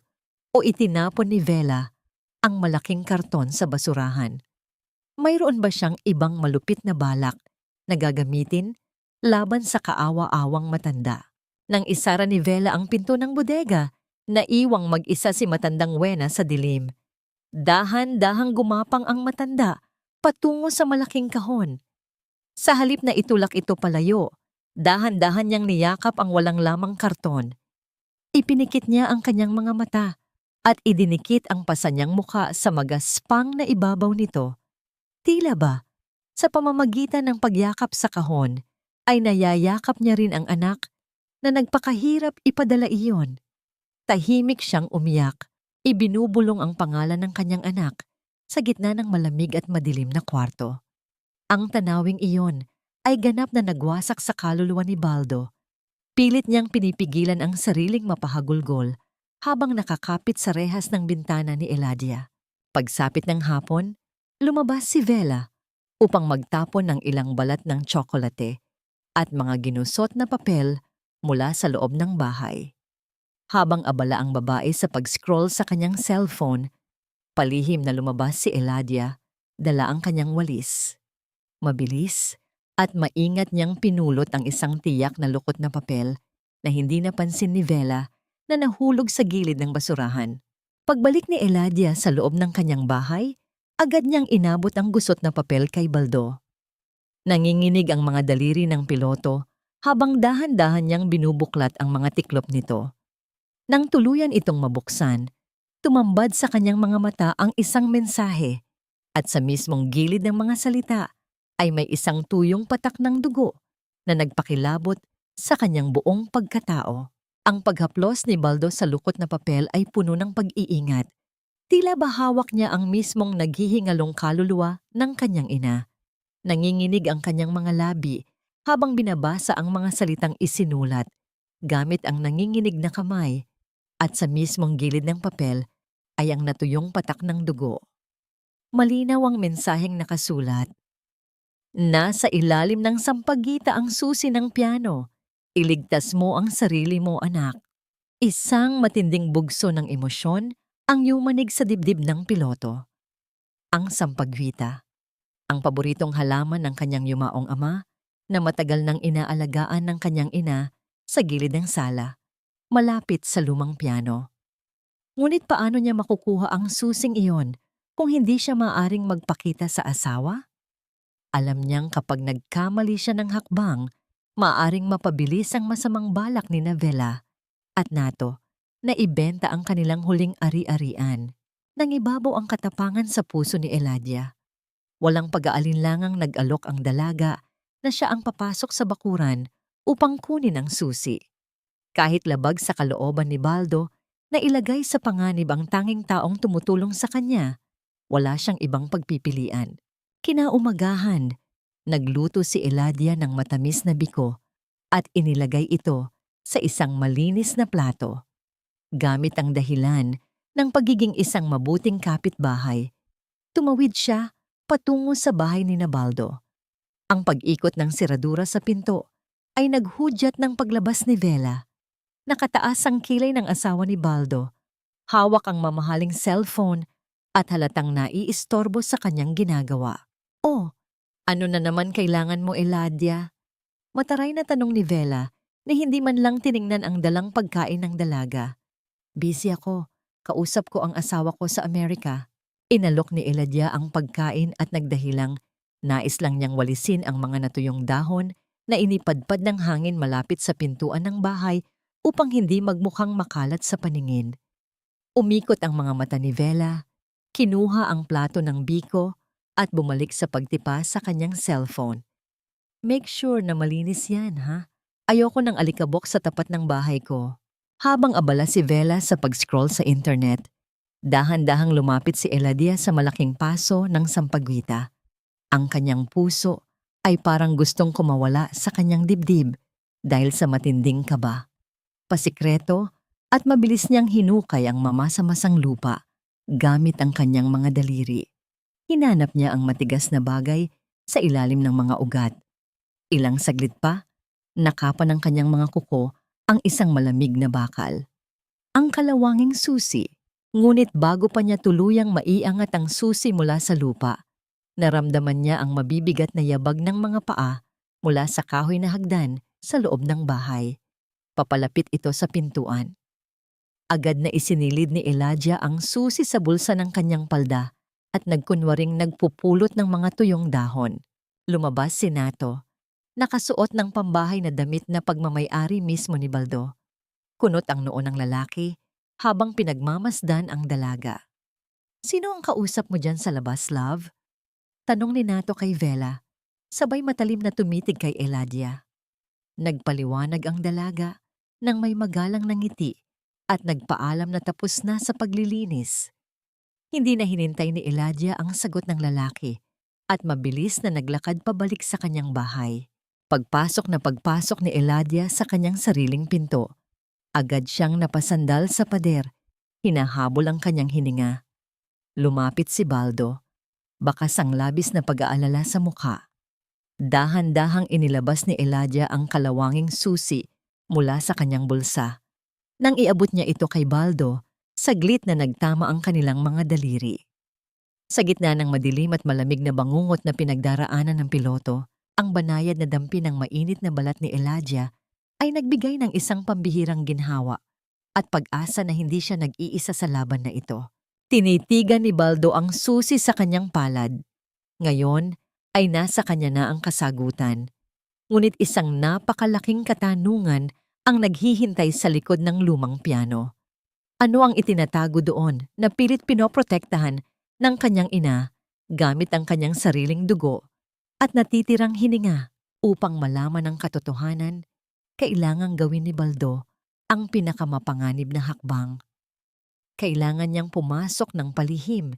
o itinapon ni Vela ang malaking karton sa basurahan? Mayroon ba siyang ibang malupit na balak na gagamitin laban sa kaawa-awang matanda? Nang isara ni Vela ang pinto ng bodega, Naiwang mag-isa si matandang Wena sa dilim. Dahan-dahang gumapang ang matanda patungo sa malaking kahon. Sa halip na itulak ito palayo, dahan-dahan niyang niyakap ang walang lamang karton. Ipinikit niya ang kanyang mga mata at idinikit ang pasanyang muka sa magaspang na ibabaw nito. Tila ba, sa pamamagitan ng pagyakap sa kahon, ay nayayakap niya rin ang anak na nagpakahirap ipadala iyon. Tahimik siyang umiyak, ibinubulong ang pangalan ng kanyang anak sa gitna ng malamig at madilim na kwarto. Ang tanawing iyon ay ganap na nagwasak sa kaluluwa ni Baldo. Pilit niyang pinipigilan ang sariling mapahagulgol habang nakakapit sa rehas ng bintana ni Eladia. Pagsapit ng hapon, lumabas si Vela upang magtapon ng ilang balat ng tsokolate at mga ginusot na papel mula sa loob ng bahay. Habang abala ang babae sa pag-scroll sa kanyang cellphone, palihim na lumabas si Eladia, dala ang kanyang walis. Mabilis at maingat niyang pinulot ang isang tiyak na lukot na papel na hindi napansin ni Vela na nahulog sa gilid ng basurahan. Pagbalik ni Eladia sa loob ng kanyang bahay, agad niyang inabot ang gusot na papel kay Baldo. Nanginginig ang mga daliri ng piloto habang dahan-dahan niyang binubuklat ang mga tiklop nito. Nang tuluyan itong mabuksan, tumambad sa kanyang mga mata ang isang mensahe at sa mismong gilid ng mga salita ay may isang tuyong patak ng dugo na nagpakilabot sa kanyang buong pagkatao. Ang paghaplos ni Baldo sa lukot na papel ay puno ng pag-iingat. Tila ba hawak niya ang mismong naghihingalong kaluluwa ng kanyang ina. Nanginginig ang kanyang mga labi habang binabasa ang mga salitang isinulat gamit ang nanginginig na kamay at sa mismong gilid ng papel ay ang natuyong patak ng dugo. Malinaw ang mensaheng nakasulat. Nasa ilalim ng sampagita ang susi ng piano. Iligtas mo ang sarili mo, anak. Isang matinding bugso ng emosyon ang yumanig sa dibdib ng piloto. Ang sampagwita, ang paboritong halaman ng kanyang yumaong ama na matagal nang inaalagaan ng kanyang ina sa gilid ng sala, malapit sa lumang piano. Ngunit paano niya makukuha ang susing iyon kung hindi siya maaring magpakita sa asawa? Alam niyang kapag nagkamali siya ng hakbang, maaring mapabilis ang masamang balak ni Vela at Nato na ibenta ang kanilang huling ari-arian. Nangibabaw ang katapangan sa puso ni Eladia. Walang pag-aalinlangang nag-alok ang dalaga na siya ang papasok sa bakuran upang kunin ang susi. Kahit labag sa kalooban ni Baldo na ilagay sa panganib ang tanging taong tumutulong sa kanya, wala siyang ibang pagpipilian. Kinaumagahan, nagluto si Eladia ng matamis na biko at inilagay ito sa isang malinis na plato. Gamit ang dahilan ng pagiging isang mabuting kapitbahay, tumawid siya patungo sa bahay ni Baldo. Ang pag-ikot ng siradura sa pinto ay naghudyat ng paglabas ni Vela. Nakataas ang kilay ng asawa ni Baldo, hawak ang mamahaling cellphone at halatang naiistorbo sa kanyang ginagawa. "Oh, ano na naman kailangan mo, Eladia?" Mataray na tanong ni Vela na hindi man lang tiningnan ang dalang pagkain ng dalaga. "Busy ako. Kausap ko ang asawa ko sa Amerika." Inalok ni Eladia ang pagkain at nagdahilang nais lang niyang walisin ang mga natuyong dahon na inipadpad ng hangin malapit sa pintuan ng bahay upang hindi magmukhang makalat sa paningin. Umikot ang mga mata ni Vela, kinuha ang plato ng biko at bumalik sa pagtipa sa kanyang cellphone. "Make sure na malinis yan, ha? Ayoko ng alikabok sa tapat ng bahay ko." Habang abala si Vela sa pag-scroll sa internet, dahan-dahang lumapit si Eladia sa malaking paso ng sampagwita. Ang kanyang puso ay parang gustong kumawala sa kanyang dibdib dahil sa matinding kaba. Pasikreto at mabilis niyang hinukay ang mamasa-masang lupa gamit ang kanyang mga daliri. Hinanap niya ang matigas na bagay sa ilalim ng mga ugat. Ilang saglit pa, nakapa ng kanyang mga kuko ang isang malamig na bakal. Ang kalawanging susi, ngunit bago pa niya tuluyang maiangat ang susi mula sa lupa, naramdaman niya ang mabibigat na yabag ng mga paa mula sa kahoy na hagdan sa loob ng bahay. Papalapit ito sa pintuan. Agad na isinilid ni Elijah ang susi sa bulsa ng kanyang palda at nagkunwaring nagpupulot ng mga tuyong dahon. Lumabas si Nato, nakasuot ng pambahay na damit na pagmamay-ari mismo ni Baldo. Kunot ang noo ng lalaki habang pinagmamasdan ang dalaga. "Sino ang kausap mo dyan sa labas, love?" Tanong ni Nato kay Vela, sabay matalim na tumitig kay Elijah. Nagpaliwanag ang dalaga nang may magalang na ngiti at nagpaalam na tapos na sa paglilinis. Hindi na hinintay ni Elijah ang sagot ng lalaki at mabilis na naglakad pabalik sa kanyang bahay. Pagpasok ni Elijah sa kanyang sariling pinto. Agad siyang napasandal sa pader, hinahabol ang kanyang hininga. Lumapit si Baldo, bakas ang labis na pag-aalala sa mukha. Dahan-dahang inilabas ni Elijah ang kalawanging susi mula sa kanyang bulsa. Nang iabot niya ito kay Baldo, saglit na nagtama ang kanilang mga daliri. Sa gitna ng madilim at malamig na bangungot na pinagdaraanan ng piloto, ang banayad na dampi ng mainit na balat ni Elijah ay nagbigay ng isang pambihirang ginhawa at pag-asa na hindi siya nag-iisa sa laban na ito. Tinitigan ni Baldo ang susi sa kanyang palad. Ngayon ay nasa kanya na ang kasagutan. Ngunit isang napakalaking katanungan ang naghihintay sa likod ng lumang piano. Ano ang itinatago doon na pilit pinoprotektahan ng kanyang ina gamit ang kanyang sariling dugo at natitirang hininga? Upang malaman ang katotohanan, kailangang gawin ni Baldo ang pinakamapanganib na hakbang. Kailangan niyang pumasok ng palihim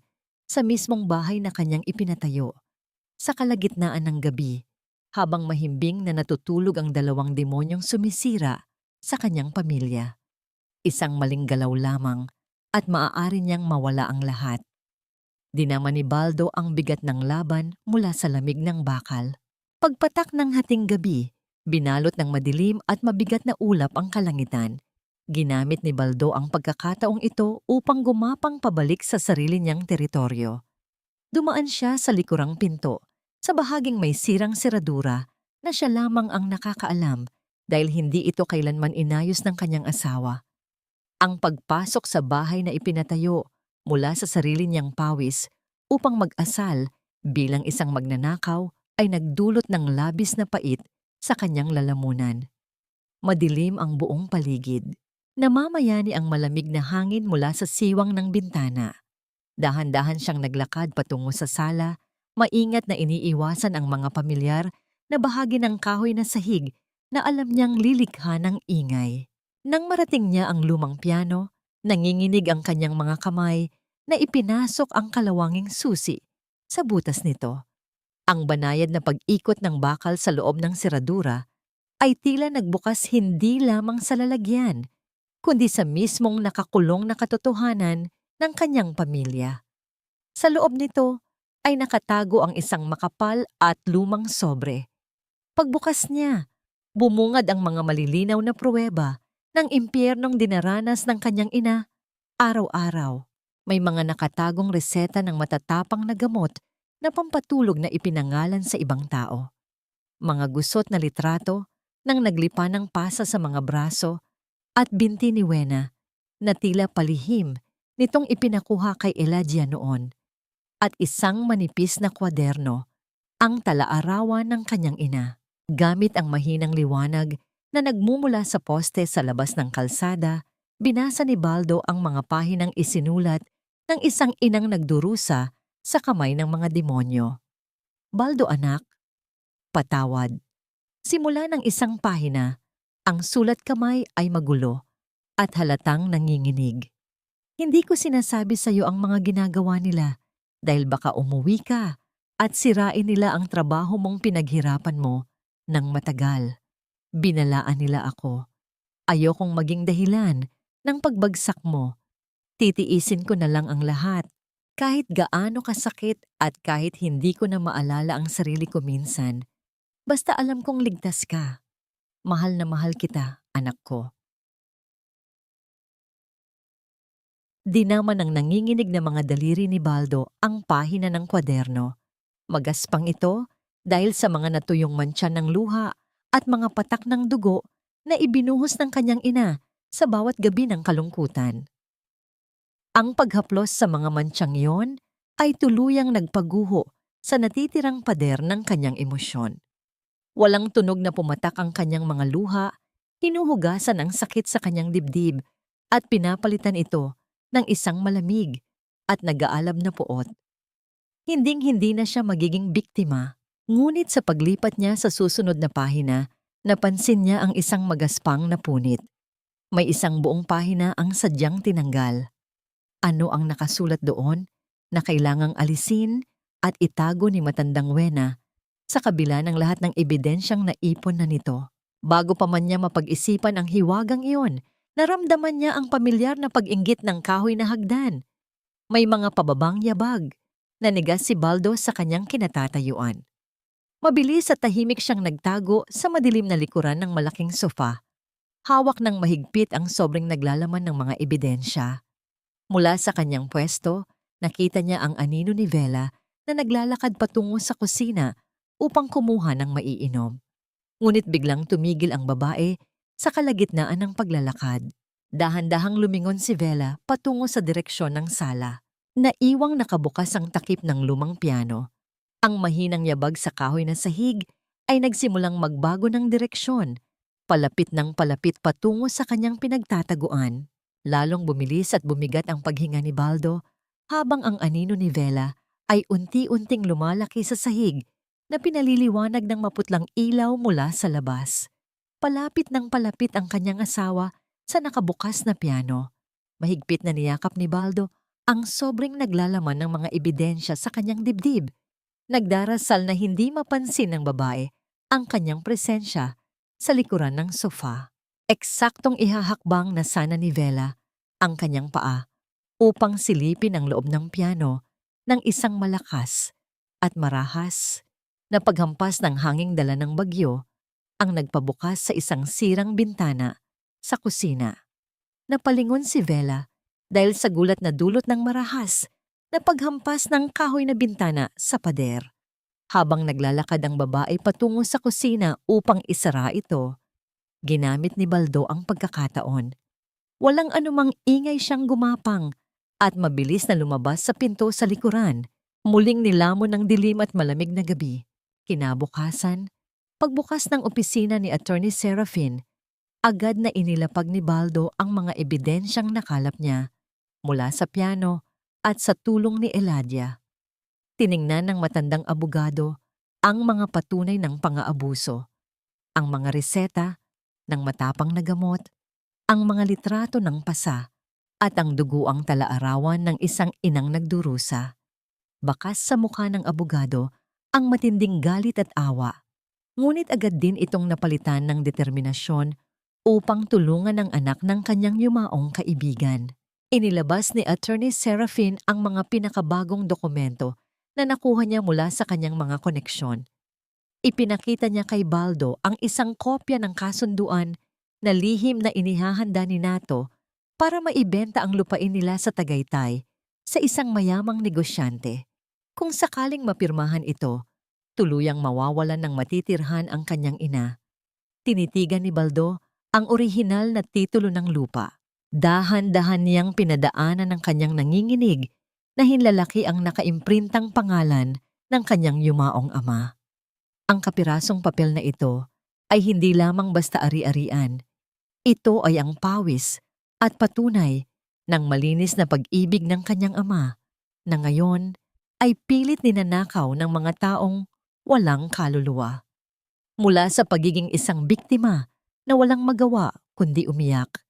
sa mismong bahay na kanyang ipinatayo sa kalagitnaan ng gabi habang mahimbing na natutulog ang dalawang demonyong sumisira sa kanyang pamilya. Isang maling galaw lamang at maaari niyang mawala ang lahat. Dinama ni Baldo ang bigat ng laban mula sa lamig ng bakal. Pagpatak ng hating gabi, binalot ng madilim at mabigat na ulap ang kalangitan. Ginamit ni Baldo ang pagkakataong ito upang gumapang pabalik sa sarili niyang teritoryo. Dumaan siya sa likurang pinto, sa bahaging may sirang seradura na siya lamang ang nakakaalam dahil hindi ito kailanman inayos ng kanyang asawa. Ang pagpasok sa bahay na ipinatayo mula sa sarili niyang pawis upang mag-asal bilang isang magnanakaw ay nagdulot ng labis na pait sa kanyang lalamunan. Madilim ang buong paligid. Namamayani ang malamig na hangin mula sa siwang ng bintana. Dahan-dahan siyang naglakad patungo sa sala, maingat na iniiwasan ang mga pamilyar na bahagi ng kahoy na sahig na alam niyang lilikha ng ingay. Nang marating niya ang lumang piano, nanginginig ang kanyang mga kamay na ipinasok ang kalawanging susi sa butas nito. Ang banayad na pag-ikot ng bakal sa loob ng seradura ay tila nagbukas hindi lamang sa lalagyan, kundi sa mismong nakakulong na katotohanan ng kanyang pamilya. Sa loob nito ay nakatago ang isang makapal at lumang sobre. Pagbukas niya, bumungad ang mga malilinaw na pruweba ng impyernong dinaranas ng kanyang ina araw-araw. May mga nakatagong reseta ng matatapang na gamot na pampatulog na ipinangalan sa ibang tao. Mga gusot na litrato ng naglipa ng pasa sa mga braso at binti ni Wena na tila palihim nitong ipinakuha kay Elijah noon, at isang manipis na kwaderno, ang talaarawan ng kanyang ina. Gamit ang mahinang liwanag na nagmumula sa poste sa labas ng kalsada, binasa ni Baldo ang mga pahinang isinulat ng isang inang nagdurusa sa kamay ng mga demonyo. "Baldo anak, patawad." Simula ng isang pahina, ang sulat kamay ay magulo at halatang nanginginig. "Hindi ko sinasabi sa iyo ang mga ginagawa nila dahil baka umuwi ka at sirain nila ang trabaho mong pinaghirapan mo ng matagal. Binalaan nila ako. Ayokong maging dahilan ng pagbagsak mo. Titiisin ko na lang ang lahat, kahit gaano kasakit at kahit hindi ko na maalala ang sarili ko minsan. Basta alam kong ligtas ka. Mahal na mahal kita, anak ko." Dinama ng nanginginig na mga daliri ni Baldo ang pahina ng kwaderno. Magaspang ito dahil sa mga natuyong mantsa ng luha at mga patak ng dugo na ibinuhos ng kanyang ina sa bawat gabi ng kalungkutan. Ang paghaplos sa mga mantsang iyon ay tuluyang nagpaguho sa natitirang pader ng kanyang emosyon. Walang tunog na pumatak ang kanyang mga luha, hinuhugasan ang sakit sa kanyang dibdib at pinapalitan ito ng isang malamig at nag-aalab na puot. Hinding-hindi na siya magiging biktima, ngunit sa paglipat niya sa susunod na pahina, napansin niya ang isang magaspang na punit. May isang buong pahina ang sadyang tinanggal. Ano ang nakasulat doon na kailangang alisin at itago ni Matandang Wena sa kabila ng lahat ng ebidensyang naipon na nito? Bago pa man niya mapag-isipan ang hiwagang iyon, naramdaman niya ang pamilyar na pag-inggit ng kahoy na hagdan. May mga pababang yabag. Nanigas si Baldo sa kanyang kinatatayuan. Mabilis at tahimik siyang nagtago sa madilim na likuran ng malaking sofa. Hawak ng mahigpit ang sobrang naglalaman ng mga ebidensya. Mula sa kanyang pwesto, nakita niya ang anino ni Vela na naglalakad patungo sa kusina upang kumuha ng maiinom. Ngunit biglang tumigil ang babae sa kalagitnaan ng paglalakad. Dahan-dahang lumingon si Vela patungo sa direksyon ng sala. Naiwang nakabukas ang takip ng lumang piano. Ang mahinang yabag sa kahoy na sahig ay nagsimulang magbago ng direksyon, palapit ng palapit patungo sa kanyang pinagtataguan. Lalong bumilis at bumigat ang paghinga ni Baldo habang ang anino ni Vela ay unti-unting lumalaki sa sahig na pinaliliwanag ng maputlang ilaw mula sa labas. Palapit ng palapit ang kanyang asawa sa nakabukas na piano. Mahigpit na niyakap ni Baldo ang sobrang naglalaman ng mga ebidensya sa kanyang dibdib. Nagdarasal na hindi mapansin ng babae ang kanyang presensya sa likuran ng sofa. Eksaktong ihahakbang na sana ni Vela ang kanyang paa upang silipin ang loob ng piano ng isang malakas at marahas na paghampas ng hanging dala ng bagyo ang nagpabukas sa isang sirang bintana sa kusina. Napalingon si Vela dahil sa gulat na dulot ng marahas na paghampas ng kahoy na bintana sa pader. Habang naglalakad ang babae patungo sa kusina upang isara ito, ginamit ni Baldo ang pagkakataon. Walang anumang ingay siyang gumapang at mabilis na lumabas sa pinto sa likuran. Muling nilamon ng dilim at malamig na gabi. Kinabukasan, pagbukas ng opisina ni Attorney Serafin, agad na inilapag ni Baldo ang mga ebidensyang nakalap niya mula sa piano at sa tulong ni Eladia. Tiningnan ng matandang abogado ang mga patunay ng pang-aabuso, ang mga reseta ng matapang na gamot, ang mga litrato ng pasa, at ang duguang talaarawan ng isang inang nagdurusa. Bakas sa mukha ng abogado ang matinding galit at awa, ngunit agad din itong napalitan ng determinasyon upang tulungan ang anak ng kanyang yumaong kaibigan. Inilabas ni Attorney Serafin ang mga pinakabagong dokumento na nakuha niya mula sa kanyang mga koneksyon. Ipinakita niya kay Baldo ang isang kopya ng kasunduan na lihim na inihahanda ni Nato para maibenta ang lupain nila sa Tagaytay sa isang mayamang negosyante. Kung sakaling mapirmahan ito, tuluyang mawawalan ng matitirhan ang kanyang ina. Tinitigan ni Baldo ang orihinal na titulo ng lupa. Dahan-dahan niyang pinadaanan ng kanyang nanginginig na hinlalaki ang nakaimprintang pangalan ng kanyang yumaong ama. Ang kapirasong papel na ito ay hindi lamang basta ari-arian. Ito ay ang pawis at patunay ng malinis na pag-ibig ng kanyang ama na ngayon ay pilit ninanakaw ng mga taong walang kaluluwa. Mula sa pagiging isang biktima na walang magawa kundi umiyak,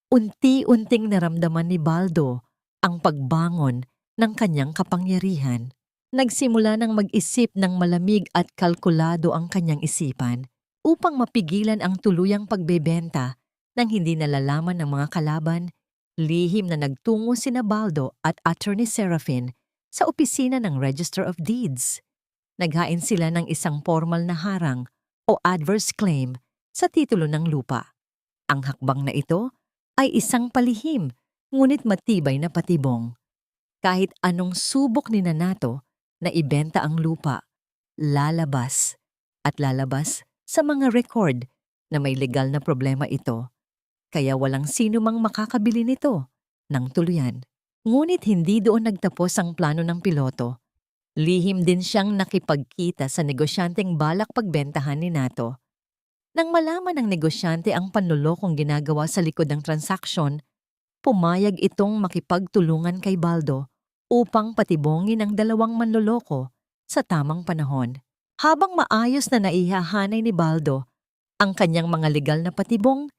unti-unting naramdaman ni Baldo ang pagbangon ng kanyang kapangyarihan. Nagsimula ng mag-isip ng malamig at kalkulado ang kanyang isipan upang mapigilan ang tuluyang pagbebenta nang hindi nalalaman ng mga kalaban. Lihim na nagtungo sina Baldo at Attorney Serafin sa opisina ng Register of Deeds. Naghain sila ng isang formal na harang o adverse claim sa titulo ng lupa. Ang hakbang na ito ay isang palihim ngunit matibay na patibong. Kahit anong subok ni Nato na ibenta ang lupa, lalabas at lalabas sa mga record na may legal na problema ito. kaya walang sino mang makakabili nito ng tuluyan. Ngunit hindi doon nagtapos ang plano ng piloto. Lihim din siyang nakipagkita sa negosyanteng balak pagbentahan ni Nato. Nang malaman ng negosyante ang panlolokong ginagawa sa likod ng transaksyon, pumayag itong makipagtulungan kay Baldo upang patibongin ang dalawang manloloko sa tamang panahon. Habang maayos na naihahanay ni Baldo ang kanyang mga legal na patibong,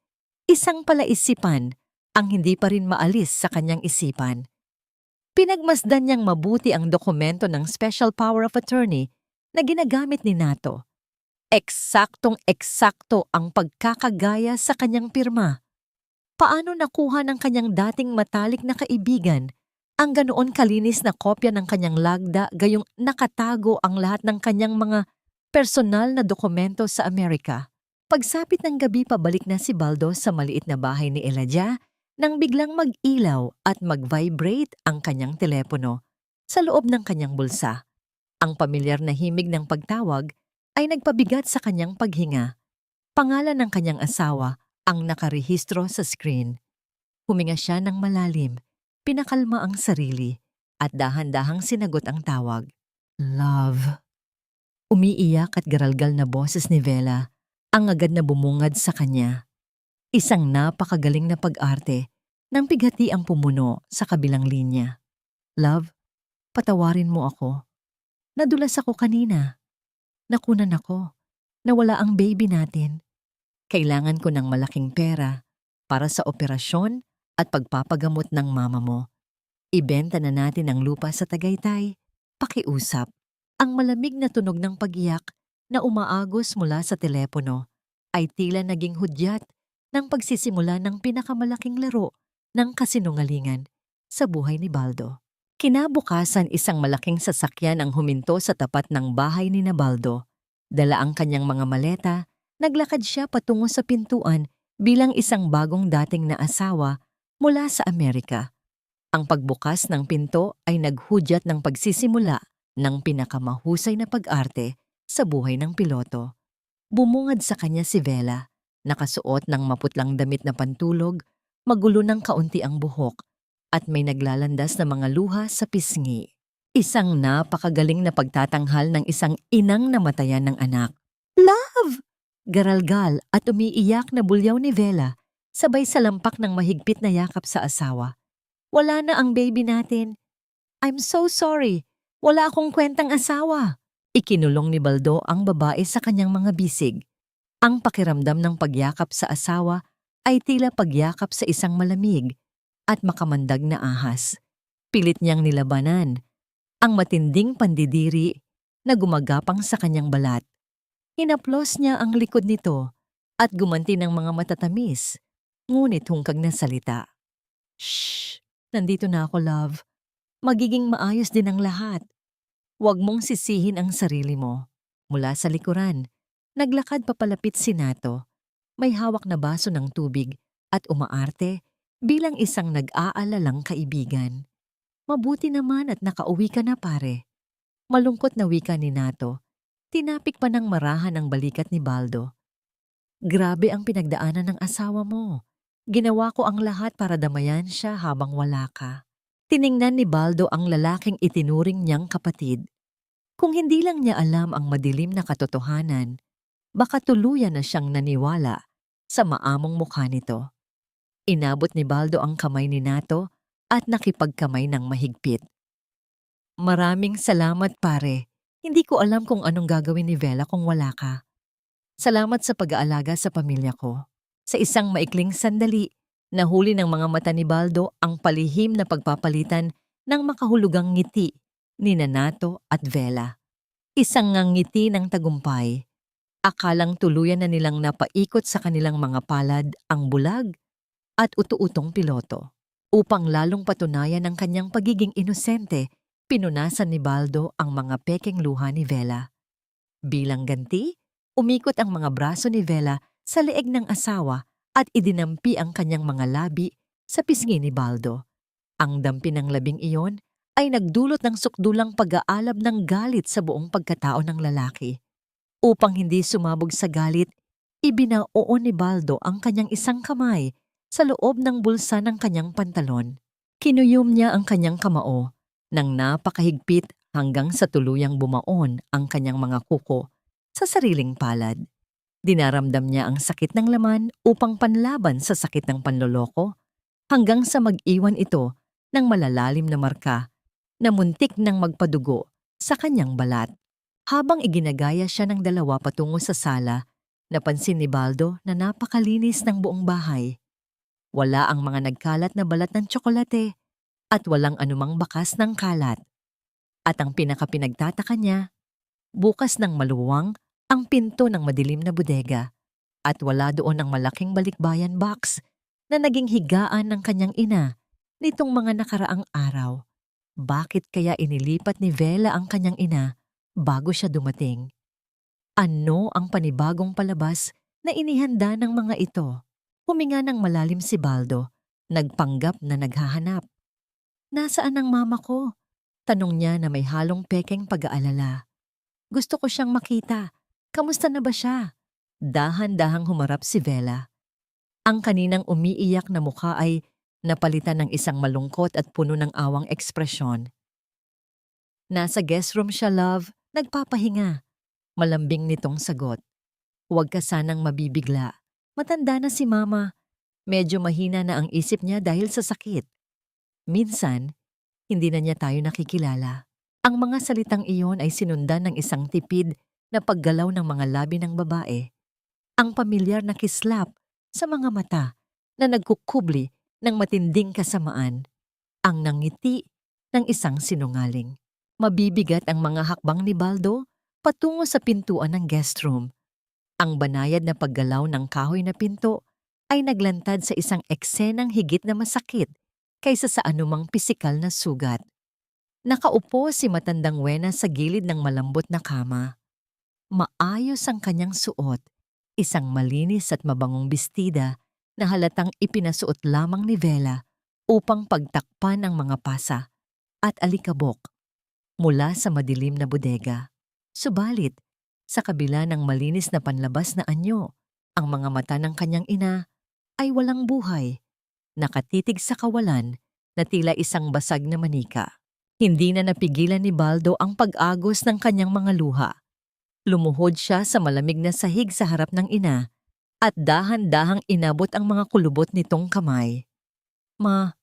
isang palaisipan ang hindi pa rin maalis sa kanyang isipan. Pinagmasdan niyang mabuti ang dokumento ng Special Power of Attorney na ginagamit ni Nato. Eksaktong-eksakto ang pagkakagaya sa kanyang pirma. Paano nakuha ng kanyang dating matalik na kaibigan ang ganoon kalinis na kopya ng kanyang lagda gayong nakatago ang lahat ng kanyang mga personal na dokumento sa Amerika? Pagsapit ng gabi, pabalik na si Baldo sa maliit na bahay ni Elijah nang biglang mag-ilaw at mag-vibrate ang kanyang telepono sa loob ng kanyang bulsa. Ang pamilyar na himig ng pagtawag ay nagpabigat sa kanyang paghinga. Pangalan ng kanyang asawa ang nakarehistro sa screen. Huminga siya ng malalim, pinakalma ang sarili at dahan-dahang sinagot ang tawag. Love. Umiiyak at garalgal na boses ni Vela ang agad na bumungad sa kanya. Isang napakagaling na pag-arte nang pighati ang pumuno sa kabilang linya. Love, patawarin mo ako. Nadulas ako kanina. Nakunan ako. Nawala ang baby natin. Kailangan ko ng malaking pera para sa operasyon at pagpapagamot ng mama mo. Ibenta na natin ang lupa sa Tagaytay. Pakiusap. Ang malamig na tunog ng pag-iyak na umaagos mula sa telepono ay tila naging hudyat ng pagsisimula ng pinakamalaking laro ng kasinungalingan sa buhay ni Baldo. Kinabukasan, isang malaking sasakyan ang huminto sa tapat ng bahay ni Baldo. Dala ang kanyang mga maleta, naglakad siya patungo sa pintuan bilang isang bagong dating na asawa mula sa Amerika. Ang pagbukas ng pinto ay naghudyat ng pagsisimula ng pinakamahusay na pag-arte sa buhay ng piloto. Bumungad sa kanya si Vela, nakasuot ng maputlang damit na pantulog, magulo ng kaunti ang buhok, at may naglalandas na mga luha sa pisngi. Isang napakagaling na pagtatanghal ng isang inang namatayan ng anak. Love! Garalgal at umiiyak na bulyaw ni Vela, sabay sa lampak ng mahigpit na yakap sa asawa. Wala na ang baby natin. I'm so sorry. Wala akong kwentang asawa. Ikinulong ni Baldo ang babae sa kanyang mga bisig. Ang pakiramdam ng pagyakap sa asawa ay tila pagyakap sa isang malamig at makamandag na ahas. Pilit niyang nilabanan ang matinding pandidiri na gumagapang sa kanyang balat. Hinaplos niya ang likod nito at gumanti ng mga matatamis, ngunit hungkag na salita. Shh! Nandito na ako, love. Magiging maayos din ang lahat. Huwag mong sisihin ang sarili mo. Mula sa likuran, naglakad papalapit si Nato. May hawak na baso ng tubig at umaarte bilang isang nag-aalalang kaibigan. Mabuti naman at nakauwi ka na, pare. Malungkot na wika ni Nato. Tinapik pa ng marahan ang balikat ni Baldo. Grabe ang pinagdaanan ng asawa mo. Ginawa ko ang lahat para damayan siya habang wala ka. Tiningnan ni Baldo ang lalaking itinuring niyang kapatid. Kung hindi lang niya alam ang madilim na katotohanan, baka tuluyan na siyang naniwala sa maamong mukha nito. Inabot ni Baldo ang kamay ni Nato at nakipagkamay ng mahigpit. Maraming salamat, pare. Hindi ko alam kung anong gagawin ni Vela kung wala ka. Salamat sa pag-aalaga sa pamilya ko. Sa isang maikling sandali, nahuli ng mga mata ni Baldo ang palihim na pagpapalitan ng makahulugang ngiti ni Nato at Vela. Isang ngiti ng tagumpay. Akalang tuluyan na nilang napaikot sa kanilang mga palad ang bulag at utu-utong piloto. Upang lalong patunayan ang kanyang pagiging inosente, pinunasan ni Baldo ang mga pekeng luha ni Vela. Bilang ganti, umikot ang mga braso ni Vela sa leeg ng asawa at idinampi ang kanyang mga labi sa pisngi ni Baldo. Ang dampi ng labing iyon ay nagdulot ng sukdulang pag-aalab ng galit sa buong pagkatao ng lalaki. Upang hindi sumabog sa galit, ibinao ni Baldo ang kanyang isang kamay sa loob ng bulsa ng kanyang pantalon. Kinuyom niya ang kanyang kamao nang napakahigpit hanggang sa tuluyang bumaon ang kanyang mga kuko sa sariling palad. Dinaramdam niya ang sakit ng laman upang panlaban sa sakit ng panloloko hanggang sa mag-iwan ito ng malalalim na marka na muntik nang magpadugo sa kanyang balat. Habang iginagaya siya ng dalawa patungo sa sala, napansin ni Baldo na napakalinis ng buong bahay. Wala ang mga nagkalat na balat ng tsokolate at walang anumang bakas ng kalat. At ang pinakapinagtataka niya, bukas ng maluwang ang pinto ng madilim na bodega at wala doon ang malaking balikbayan box na naging higaan ng kanyang ina nitong mga nakaraang araw. Bakit kaya inilipat ni Vela ang kanyang ina bago siya dumating? Ano ang panibagong palabas na inihanda ng mga ito? Huminga ng malalim si Baldo, nagpanggap na naghahanap. Nasaan ang mama ko? Tanong niya na may halong pekeng pag-aalala. Gusto ko siyang makita. Kamusta na ba siya? Dahan-dahang humarap si Vela. Ang kaninang umiiyak na mukha ay napalitan ng isang malungkot at puno ng awang ekspresyon. Nasa guest room siya, love. Nagpapahinga. Malambing nitong sagot. Huwag ka sanang mabibigla. Matanda na si mama. Medyo mahina na ang isip niya dahil sa sakit. Minsan, hindi na niya tayo nakikilala. Ang mga salitang iyon ay sinundan ng isang tipid na paggalaw ng mga labi ng babae. Ang pamilyar na kislap sa mga mata na nagkukubli ng matinding kasamaan. Ang nangiti ng isang sinungaling. Mabibigat ang mga hakbang ni Baldo patungo sa pintuan ng guest room. Ang banayad na paggalaw ng kahoy na pinto ay naglantad sa isang eksenang higit na masakit kaysa sa anumang pisikal na sugat. Nakaupo si matandang Wena sa gilid ng malambot na kama. Maayos ang kanyang suot, isang malinis at mabangong bestida na halatang ipinasuot lamang ni Vela upang pagtakpan ang mga pasa at alikabok mula sa madilim na bodega. Subalit, sa kabila ng malinis na panlabas na anyo, ang mga mata ng kanyang ina ay walang buhay, nakatitig sa kawalan na tila isang basag na manika. Hindi na napigilan ni Baldo ang pag-agos ng kanyang mga luha. Lumuhod siya sa malamig na sahig sa harap ng ina at dahan-dahang inabot ang mga kulubot nitong kamay. Ma,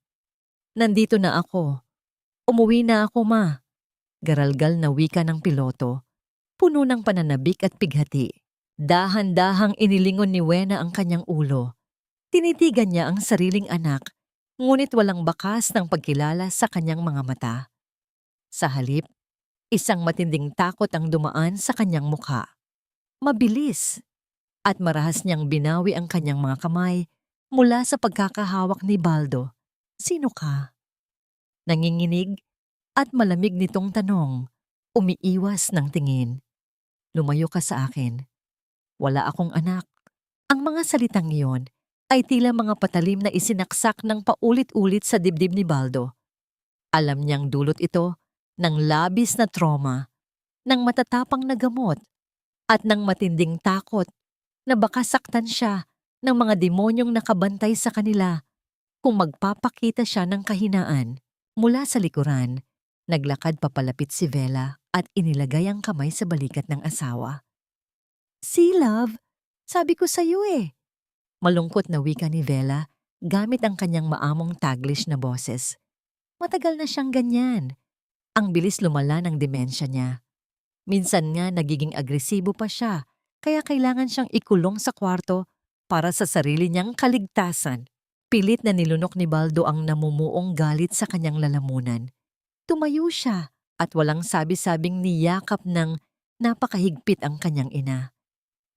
nandito na ako. Umuwi na ako, ma. Garalgal na wika ng piloto, puno ng pananabik at pighati. Dahan-dahang inilingon ni Wena ang kanyang ulo. Tinitigan niya ang sariling anak, ngunit walang bakas ng pagkilala sa kanyang mga mata. Sa halip, isang matinding takot ang dumaan sa kanyang mukha. Mabilis at marahas niyang binawi ang kanyang mga kamay mula sa pagkakahawak ni Baldo. Sino ka? Nanginginig at malamig nitong tanong, umiiwas ng tingin. Lumayo ka sa akin. Wala akong anak. Ang mga salitang iyon ay tila mga patalim na isinaksak ng paulit-ulit sa dibdib ni Baldo. Alam niyang dulot ito ng labis na trauma, ng matatapang na gamot, at ng matinding takot na baka saktan siya ng mga demonyong nakabantay sa kanila kung magpapakita siya ng kahinaan. Mula sa likuran, naglakad papalapit si Vela at inilagay ang kamay sa balikat ng asawa. See, love, sabi ko sa'yo eh. Malungkot na wika ni Vela gamit ang kanyang maamong Taglish na boses. Matagal na siyang ganyan. Ang bilis lumala ng demensya niya. Minsan nga nagiging agresibo pa siya, kaya kailangan siyang ikulong sa kwarto para sa sarili niyang kaligtasan. Pilit na nilunok ni Baldo ang namumuong galit sa kanyang lalamunan. Tumayo siya at walang sabi-sabing niyakap ng napakahigpit ang kanyang ina.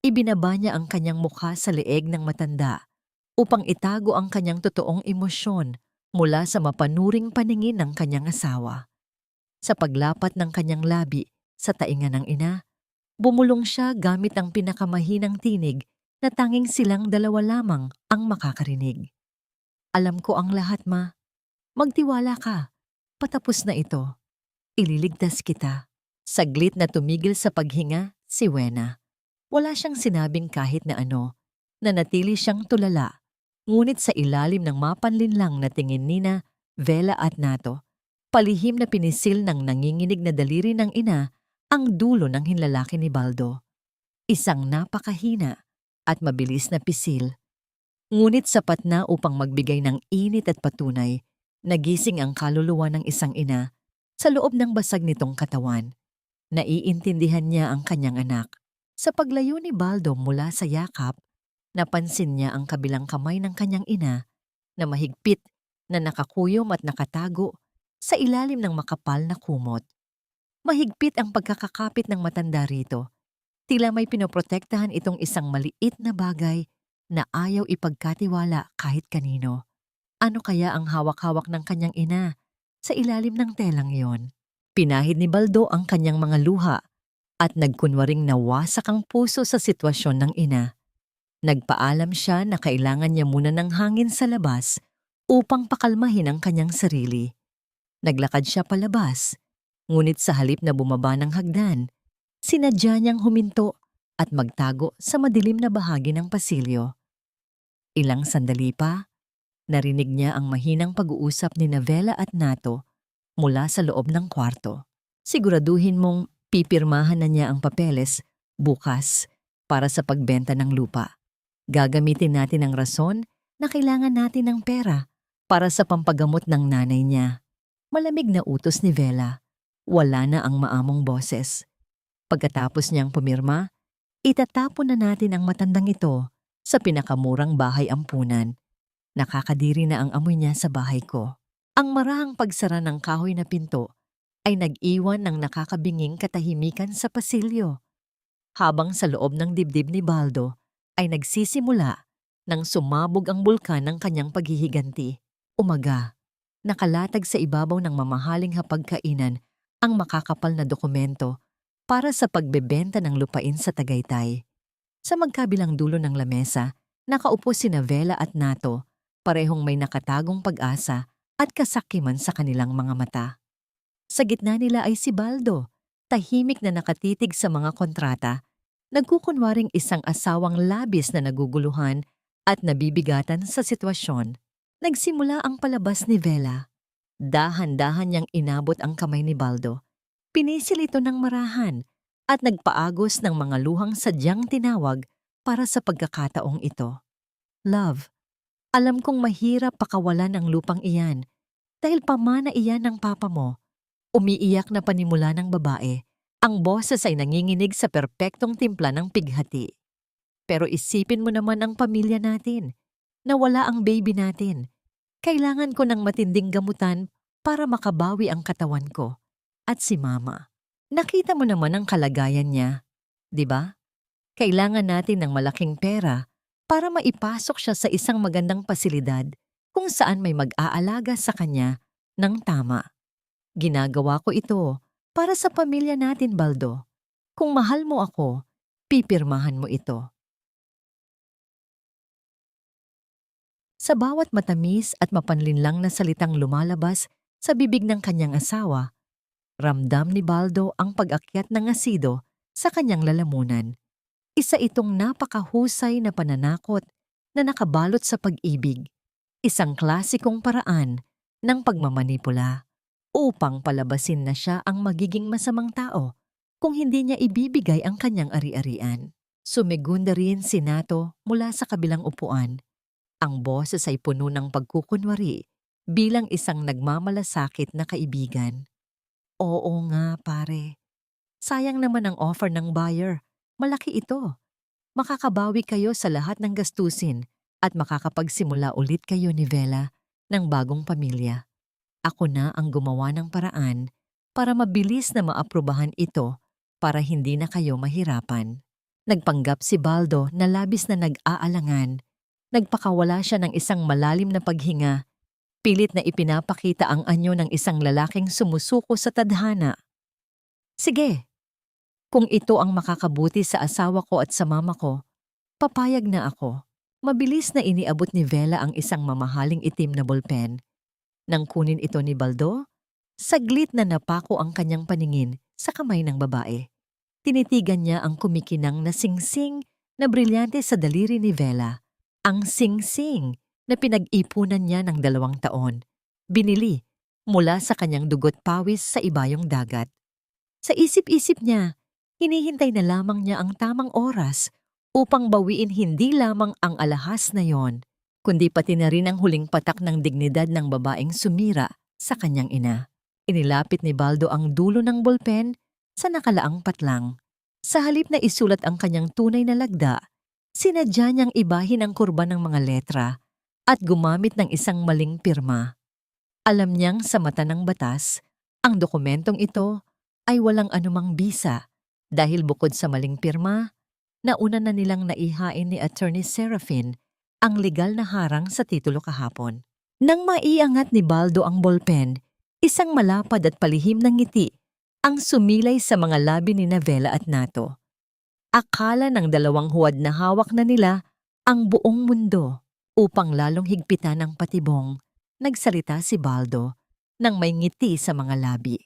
Ibinaba niya ang kanyang mukha sa leeg ng matanda upang itago ang kanyang totoong emosyon mula sa mapanuring paningin ng kanyang asawa. Sa paglapat ng kanyang labi sa tainga ng ina, bumulong siya gamit ang pinakamahinang tinig na tanging silang dalawa lamang ang makakarinig. Alam ko ang lahat, ma. Magtiwala ka. Patapos na ito. Ililigtas kita. Saglit na tumigil sa paghinga si Wena. Wala siyang sinabing kahit na ano. Nanatili siyang tulala. Ngunit sa ilalim ng mapanlinlang na tingin nina, Vela at Nato, palihim na pinisil ng nanginginig na daliri ng ina ang dulo ng hinlalaki ni Baldo. Isang napakahina at mabilis na pisil. Ngunit sapat na upang magbigay ng init at patunay, nagising ang kaluluwa ng isang ina sa loob ng basag nitong katawan. Naiintindihan niya ang kanyang anak. Sa paglayo ni Baldo mula sa yakap, napansin niya ang kabilang kamay ng kanyang ina na mahigpit na nakakuyom at nakatago sa ilalim ng makapal na kumot. Mahigpit ang pagkakakapit ng matanda rito. Tila may pinoprotektahan itong isang maliit na bagay na ayaw ipagkatiwala kahit kanino. Ano kaya ang hawak-hawak ng kanyang ina sa ilalim ng telang yon? Pinahid ni Baldo ang kanyang mga luha at nagkunwaring nawasak ang puso sa sitwasyon ng ina. Nagpaalam siya na kailangan niya muna ng hangin sa labas upang pakalmahin ang kanyang sarili. Naglakad siya palabas, ngunit sa halip na bumaba ng hagdan, sinadya niyang huminto at magtago sa madilim na bahagi ng pasilyo. Ilang sandali pa, narinig niya ang mahinang pag-uusap ni Vela at Nato mula sa loob ng kwarto. Siguraduhin mong pipirmahan na niya ang papeles bukas para sa pagbenta ng lupa. Gagamitin natin ang rason na kailangan natin ng pera para sa pampagamot ng nanay niya. Malamig na utos ni Vela. Wala na ang maamong boses. Pagkatapos niyang pumirma, itatapon na natin ang matandang ito sa pinakamurang bahay ampunan. Nakakadiri na ang amoy niya sa bahay ko. Ang marahang pagsara ng kahoy na pinto ay nag-iwan ng nakakabinging katahimikan sa pasilyo. Habang sa loob ng dibdib ni Baldo ay nagsisimula nang sumabog ang bulkan ng kanyang paghihiganti. Umaga, nakalatag sa ibabaw ng mamahaling hapagkainan ang makakapal na dokumento para sa pagbebenta ng lupain sa Tagaytay. Sa magkabilang dulo ng lamesa, nakaupo sina Vela at Nato, parehong may nakatagong pag-asa at kasakiman sa kanilang mga mata. Sa gitna nila ay si Baldo, tahimik na nakatitig sa mga kontrata, nagkukunwaring isang asawang labis na naguguluhan at nabibigatan sa sitwasyon. Nagsimula ang palabas ni Vela. Dahan-dahan niyang inabot ang kamay ni Baldo. Pinisil ito ng marahan at nagpaagos ng mga luhang sadyang tinawag para sa pagkakataong ito. Love, alam kong mahirap pakawalan ang lupang iyan dahil pamana iyan ng papa mo. Umiiyak na panimula ng babae. Ang boses ay nanginginig sa perpektong timpla ng pighati. Pero isipin mo naman ang pamilya natin. Nawala ang baby natin. Kailangan ko ng matinding gamutan para makabawi ang katawan ko. At si Mama. Nakita mo naman ang kalagayan niya, di ba? Kailangan natin ng malaking pera para maipasok siya sa isang magandang pasilidad kung saan may mag-aalaga sa kanya ng tama. Ginagawa ko ito para sa pamilya natin, Baldo. Kung mahal mo ako, pipirmahan mo ito. Sa bawat matamis at mapanlinlang na salitang lumalabas sa bibig ng kanyang asawa, ramdam ni Baldo ang pag-akyat ng asido sa kanyang lalamunan. Isa itong napakahusay na pananakot na nakabalot sa pag-ibig. Isang klasikong paraan ng pagmamanipula upang palabasin na siya ang magiging masamang tao kung hindi niya ibibigay ang kanyang ari-arian. Sumigunda rin si Nato mula sa kabilang upuan. Ang boses ay puno ng pagkukunwari bilang isang nagmamalasakit na kaibigan. Oo nga, pare. Sayang naman ang offer ng buyer. Malaki ito. Makakabawi kayo sa lahat ng gastusin at makakapagsimula ulit kayo ni Vela ng bagong pamilya. Ako na ang gumawa ng paraan para mabilis na maaprubahan ito para hindi na kayo mahirapan. Nagpanggap si Baldo na labis na nag-aalangan. Nagpakawala siya ng isang malalim na paghinga. Pilit na ipinapakita ang anyo ng isang lalaking sumusuko sa tadhana. Sige, kung ito ang makakabuti sa asawa ko at sa mama ko, papayag na ako. Mabilis na iniabot ni Vela ang isang mamahaling itim na ballpen. Nang kunin ito ni Baldo, saglit na napako ang kanyang paningin sa kamay ng babae. Tinitigan niya ang kumikinang na singsing na brilyante sa daliri ni Vela. Ang singsing na pinag-ipunan niya ng 2 taon. Binili mula sa kanyang dugot pawis sa ibayong dagat. Sa isip-isip niya, hinihintay na lamang niya ang tamang oras upang bawiin hindi lamang ang alahas na yon, kundi pati na rin ang huling patak ng dignidad ng babaeng sumira sa kanyang ina. Inilapit ni Baldo ang dulo ng bolpen sa nakalaang patlang. Sa halip na isulat ang kanyang tunay na lagda, sinadya niyang ibahin ang kurba ng mga letra at gumamit ng isang maling pirma. Alam niyang sa mata ng batas, ang dokumentong ito ay walang anumang bisa dahil bukod sa maling pirma, nauna na nilang naihain ni Attorney Serafin ang legal na harang sa titulo kahapon. Nang maiangat ni Baldo ang bolpen, isang malapad at palihim ng ngiti ang sumilay sa mga labi ni Vela at Nato. Akala ng 2 huwad na hawak na nila ang buong mundo. Upang lalong higpitan ang patibong, nagsalita si Baldo nang may ngiti sa mga labi.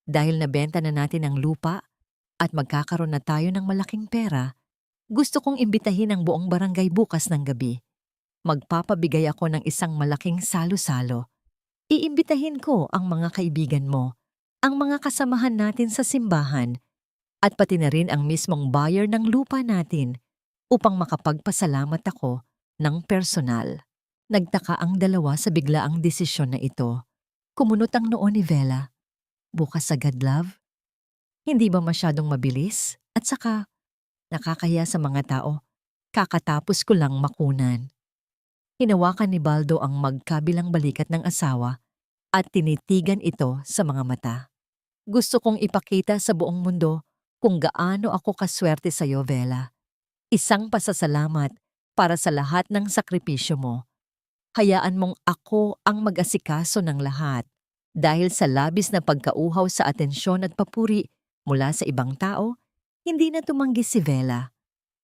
Dahil nabenta na natin ang lupa at magkakaroon na tayo ng malaking pera, gusto kong imbitahin ang buong barangay bukas ng gabi. Magpapabigay ako ng isang malaking salo-salo. Iimbitahin ko ang mga kaibigan mo, ang mga kasamahan natin sa simbahan, at pati na rin ang mismong buyer ng lupa natin upang makapagpasalamat ako ng personal. Nagtaka ang dalawa sa biglaang desisyon na ito. Kumunot ang noo ni Vela. Bukas agad, love? Hindi ba masyadong mabilis? At saka, nakakahiya sa mga tao. Kakatapos ko lang makunan. Hinawakan ni Baldo ang magkabilang balikat ng asawa at tinitigan ito sa mga mata. Gusto kong ipakita sa buong mundo kung gaano ako kaswerte sa iyo, Vela. Isang pasasalamat para sa lahat ng sakripisyo mo. Hayaan mong ako ang mag-asikaso ng lahat dahil sa labis na pagkauhaw sa atensyon at papuri mula sa ibang tao, hindi na tumanggi si Vela.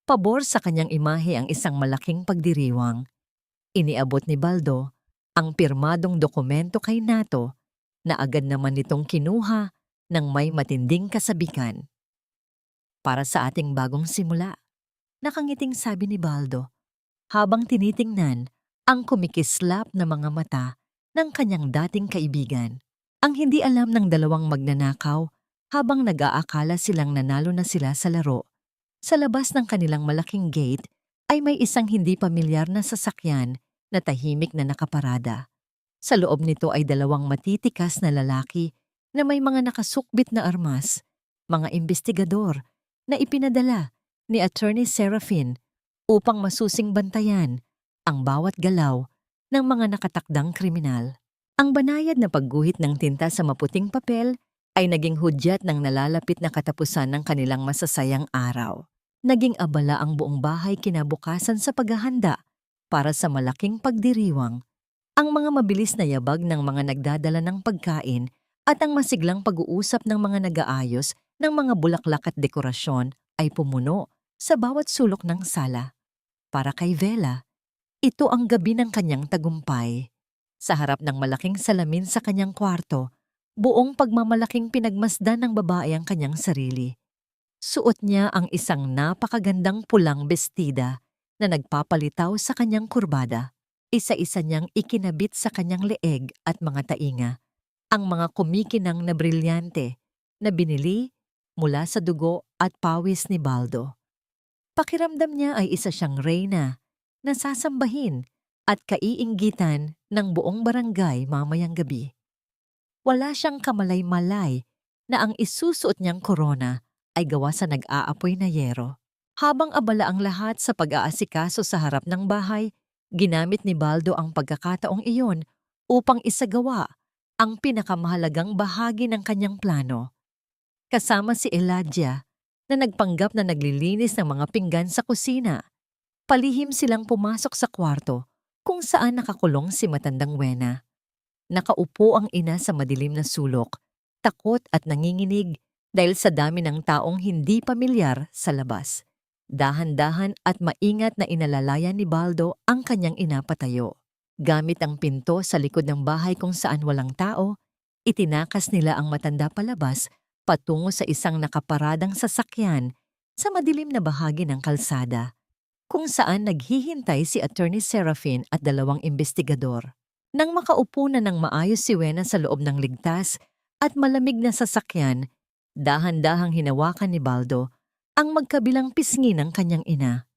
Pabor sa kanyang imahe ang isang malaking pagdiriwang. Iniabot ni Baldo ang pirmadong dokumento kay Nato na agad naman nitong kinuha ng may matinding kasabikan. Para sa ating bagong simula, nakangiting sabi ni Baldo habang tinitingnan ang kumikislap na mga mata ng kanyang dating kaibigan. Ang hindi alam ng 2 magnanakaw habang nag-aakala silang nanalo na sila sa laro. Sa labas ng kanilang malaking gate ay may isang hindi pamilyar na sasakyan na tahimik na nakaparada. Sa loob nito ay 2 matitikas na lalaki na may mga nakasukbit na armas, mga investigador na ipinadala ni Attorney Serafin upang masusing bantayan ang bawat galaw ng mga nakatakdang kriminal. Ang banayad na pagguhit ng tinta sa maputing papel ay naging hudyat ng nalalapit na katapusan ng kanilang masasayang araw. Naging abala ang buong bahay kinabukasan sa paghahanda para sa malaking pagdiriwang. Ang mga mabilis na yabag ng mga nagdadala ng pagkain at ang masiglang pag-uusap ng mga nag-aayos ng mga bulaklak at dekorasyon ay pumuno sa bawat sulok ng sala. Para kay Vela, ito ang gabi ng kanyang tagumpay. Sa harap ng malaking salamin sa kanyang kwarto, buong pagmamalaking pinagmasdan ng babae ang kanyang sarili. Suot niya ang isang napakagandang pulang bestida na nagpapalitaw sa kanyang kurbada. Isa-isa niyang ikinabit sa kanyang leeg at mga tainga ang mga kumikinang na brilyante na binili mula sa dugo at pawis ni Baldo. Pakiramdam niya ay isa siyang reyna na sasambahin at kaiinggitan ng buong barangay mamayang gabi. Wala siyang kamalay-malay na ang isusuot niyang korona ay gawa sa nag-aapoy na yero. Habang abala ang lahat sa pag-aasikaso sa harap ng bahay, ginamit ni Baldo ang pagkakataong iyon upang isagawa ang pinakamahalagang bahagi ng kanyang plano. Kasama si Eladia na nagpanggap na naglilinis ng mga pinggan sa kusina. Palihim silang pumasok sa kwarto kung saan nakakulong si matandang Wena. Nakaupo ang ina sa madilim na sulok, takot at nanginginig dahil sa dami ng taong hindi pamilyar sa labas. Dahan-dahan at maingat na inalalayan ni Baldo ang kanyang ina patayo. Gamit ang pinto sa likod ng bahay kung saan walang tao, itinakas nila ang matanda palabas patungo sa isang nakaparadang sasakyan sa madilim na bahagi ng kalsada. kung saan naghihintay si Attorney Serafin at dalawang investigador. Nang makaupo na ng maayos si Wena sa loob ng ligtas at malamig na sasakyan, dahan-dahang hinawakan ni Baldo ang magkabilang pisngi ng kanyang ina.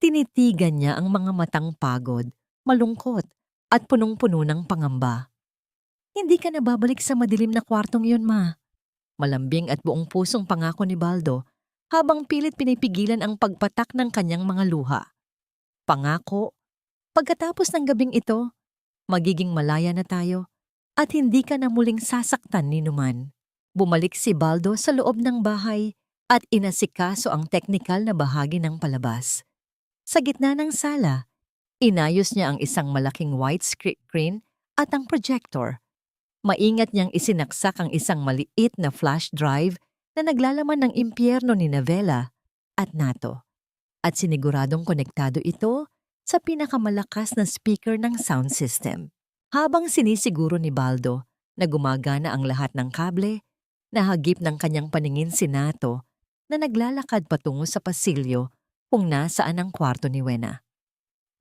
Tinitigan niya ang mga matang pagod, malungkot, at punong-puno ng pangamba. "Hindi ka na babalik sa madilim na kwartong yun, Ma." Malambing at buong pusong pangako ni Baldo habang pilit pinipigilan ang pagpatak ng kanyang mga luha. Pangako, pagkatapos ng gabing ito, magiging malaya na tayo at hindi ka na muling sasaktan ni Numan. Bumalik si Baldo sa loob ng bahay at inasikaso ang teknikal na bahagi ng palabas. Sa gitna ng sala, inayos niya ang isang malaking white screen at ang projector. Maingat niyang isinaksak ang isang maliit na flash drive na naglalaman ng impyerno ni Vela at Nato, at siniguradong konektado ito sa pinakamalakas na speaker ng sound system. Habang sinisiguro ni Baldo na gumagana ang lahat ng kable, nahagip ng kanyang paningin si Nato na naglalakad patungo sa pasilyo kung nasaan ang kwarto ni Wena.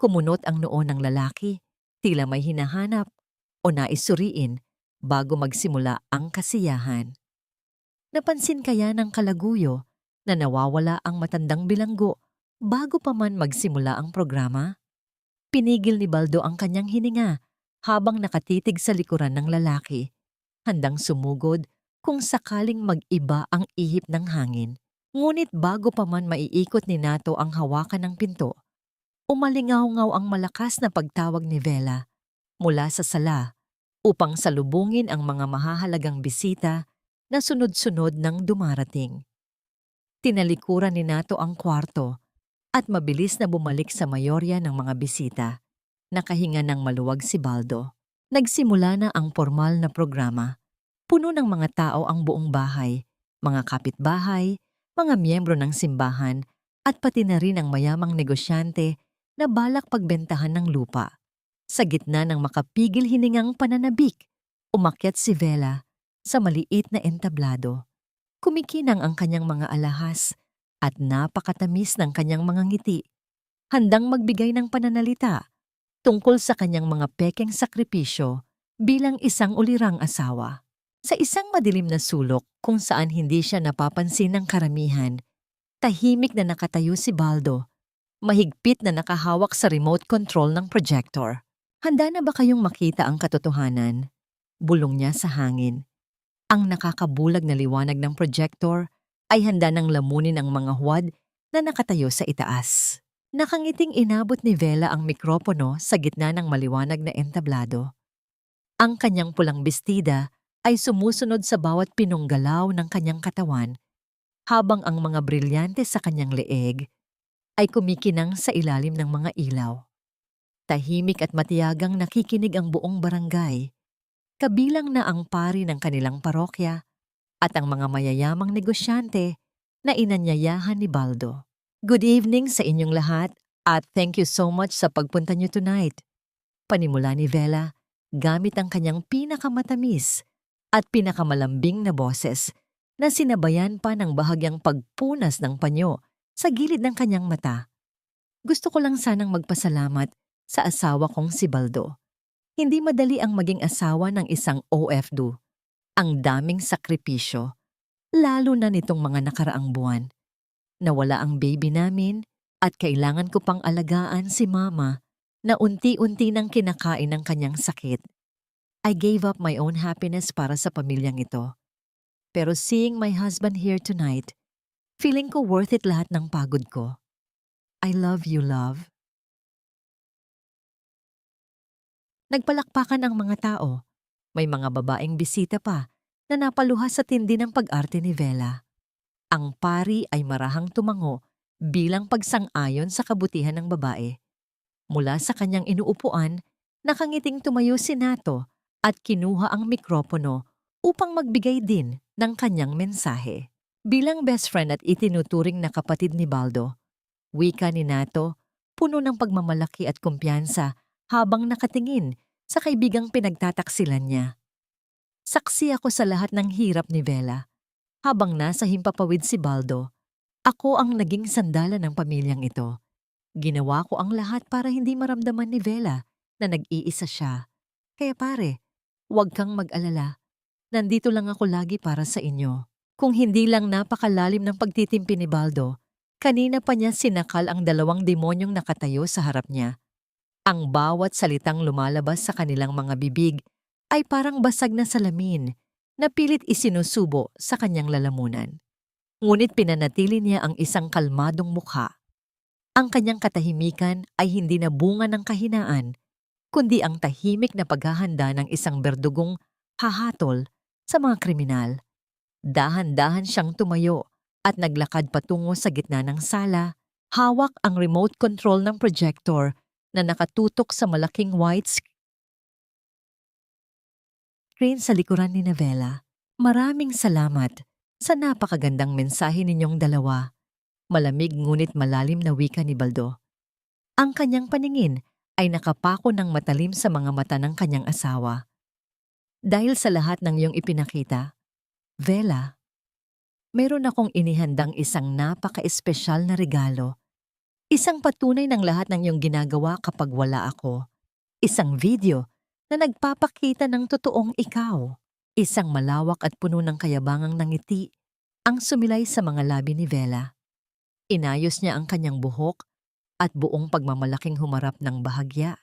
Kumunot ang noo ng lalaki, tila may hinahanap o naisuriin bago magsimula ang kasiyahan. Napansin kaya ng Kalaguyo na nawawala ang matandang bilanggo bago pa man magsimula ang programa? Pinigil ni Baldo ang kanyang hininga habang nakatitig sa likuran ng lalaki, handang sumugod kung sakaling mag-iba ang ihip ng hangin. Ngunit bago pa man maiikot ni Nato ang hawakan ng pinto, umalingaw-ngaw ang malakas na pagtawag ni Vela mula sa sala upang salubungin ang mga mahahalagang bisita na sunod-sunod nang dumarating. Tinalikuran ni Nato ang kwarto at mabilis na bumalik sa mayorya ng mga bisita. Nakahinga ng maluwag si Baldo. Nagsimula na ang formal na programa. Puno ng mga tao ang buong bahay, mga kapitbahay, mga miyembro ng simbahan at pati na rin ang mayamang negosyante na balak pagbentahan ng lupa. Sa gitna ng makapigil hiningang pananabik, umakyat si Vela sa maliit na entablado. Kumikinang ang kanyang mga alahas at napakatamis ng kanyang mga ngiti, handang magbigay ng pananalita tungkol sa kanyang mga pekeng sakripisyo bilang isang ulirang asawa. Sa isang madilim na sulok kung saan hindi siya napapansin ng karamihan, tahimik na nakatayo si Baldo, mahigpit na nakahawak sa remote control ng projector. "Handa na ba kayong makita ang katotohanan?" Bulong niya sa hangin. Ang nakakabulag na liwanag ng projector ay handa ng lamunin ang mga huwad na nakatayo sa itaas. Nakangiting inabot ni Vela ang mikropono sa gitna ng maliwanag na entablado. Ang kanyang pulang bestida ay sumusunod sa bawat pinunggalaw ng kanyang katawan, habang ang mga brilyante sa kanyang leeg ay kumikinang sa ilalim ng mga ilaw. Tahimik at matiyagang nakikinig ang buong barangay, kabilang na ang pari ng kanilang parokya at ang mga mayayamang negosyante na inanyayahan ni Baldo. "Good evening sa inyong lahat at thank you so much sa pagpunta niyo tonight." Panimula ni Vela gamit ang kanyang pinakamatamis at pinakamalambing na boses na sinabayan pa ng bahagyang pagpunas ng panyo sa gilid ng kanyang mata. "Gusto ko lang sanang magpasalamat sa asawa kong si Baldo. Hindi madali ang maging asawa ng isang OFW. Ang daming sakripisyo, lalo na nitong mga nakaraang buwan. Nawala ang baby namin at kailangan ko pang alagaan si Mama na unti-unti nang kinakain ng kanyang sakit. I gave up my own happiness para sa pamilyang ito. Pero seeing my husband here tonight, feeling ko worth it lahat ng pagod ko. I love you, love." Nagpalakpakan ang mga tao. May mga babaeng bisita pa na napaluha sa tindi ng pag-arte ni Vela. Ang pari ay marahang tumango bilang pagsang-ayon sa kabutihan ng babae. Mula sa kanyang inuupuan, nakangiting tumayo si Nato at kinuha ang mikropono upang magbigay din ng kanyang mensahe. Bilang best friend at itinuturing na kapatid ni Baldo, wika ni Nato, puno ng pagmamalaki at kumpiyansa habang nakatingin sa kaibigang pinagtataksilan niya. "Saksi ako sa lahat ng hirap ni Vela. Habang nasa himpapawid si Baldo, ako ang naging sandala ng pamilyang ito. Ginawa ko ang lahat para hindi maramdaman ni Vela na nag-iisa siya. Kaya pare, huwag kang mag-alala. Nandito lang ako lagi para sa inyo. Kung hindi lang napakalalim ng pagtitimpi ni Baldo, kanina pa niya sinakal ang 2 demonyong nakatayo sa harap niya. Ang bawat salitang lumalabas sa kanilang mga bibig ay parang basag na salamin na pilit isinusubo sa kanyang lalamunan. Ngunit pinanatili niya ang isang kalmadong mukha. Ang kanyang katahimikan ay hindi na bunga ng kahinaan, kundi ang tahimik na paghahanda ng isang berdugong hahatol sa mga kriminal. Dahan-dahan siyang tumayo at naglakad patungo sa gitna ng sala, hawak ang remote control ng projector na nakatutok sa malaking white screen sa likuran ni Vela. Maraming salamat sa napakagandang mensahe ninyong dalawa. Malamig ngunit malalim na wika ni Baldo. Ang kanyang paningin ay nakapako ng matalim sa mga mata ng kanyang asawa. Dahil sa lahat ng iyong ipinakita, Vela, meron akong inihandang isang napaka-espesyal na regalo. Isang patunay ng lahat ng iyong ginagawa kapag wala ako. Isang video na nagpapakita ng totoong ikaw. Isang malawak at puno ng kayabangang ngiti ang sumilay sa mga labi ni Vela. Inayos niya ang kanyang buhok at buong pagmamalaking humarap ng bahagya.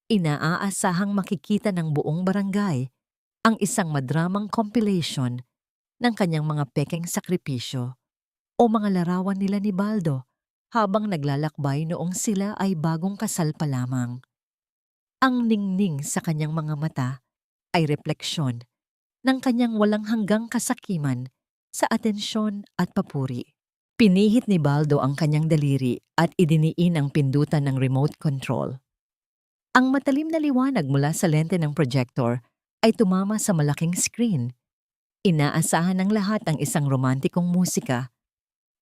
Inaaasahang makikita ng buong barangay ang isang madramang compilation ng kanyang mga pekeng sakripisyo o mga larawan nila ni Baldo habang naglalakbay noong sila ay bagong kasal pa lamang. Ang ningning sa kanyang mga mata ay refleksyon ng kanyang walang hanggang kasakiman sa atensyon at papuri. Pinihit ni Baldo ang kanyang daliri at idiniin ang pindutan ng remote control. Ang matalim na liwanag mula sa lente ng projector ay tumama sa malaking screen. Inaasahan ng lahat ang isang romantikong musika.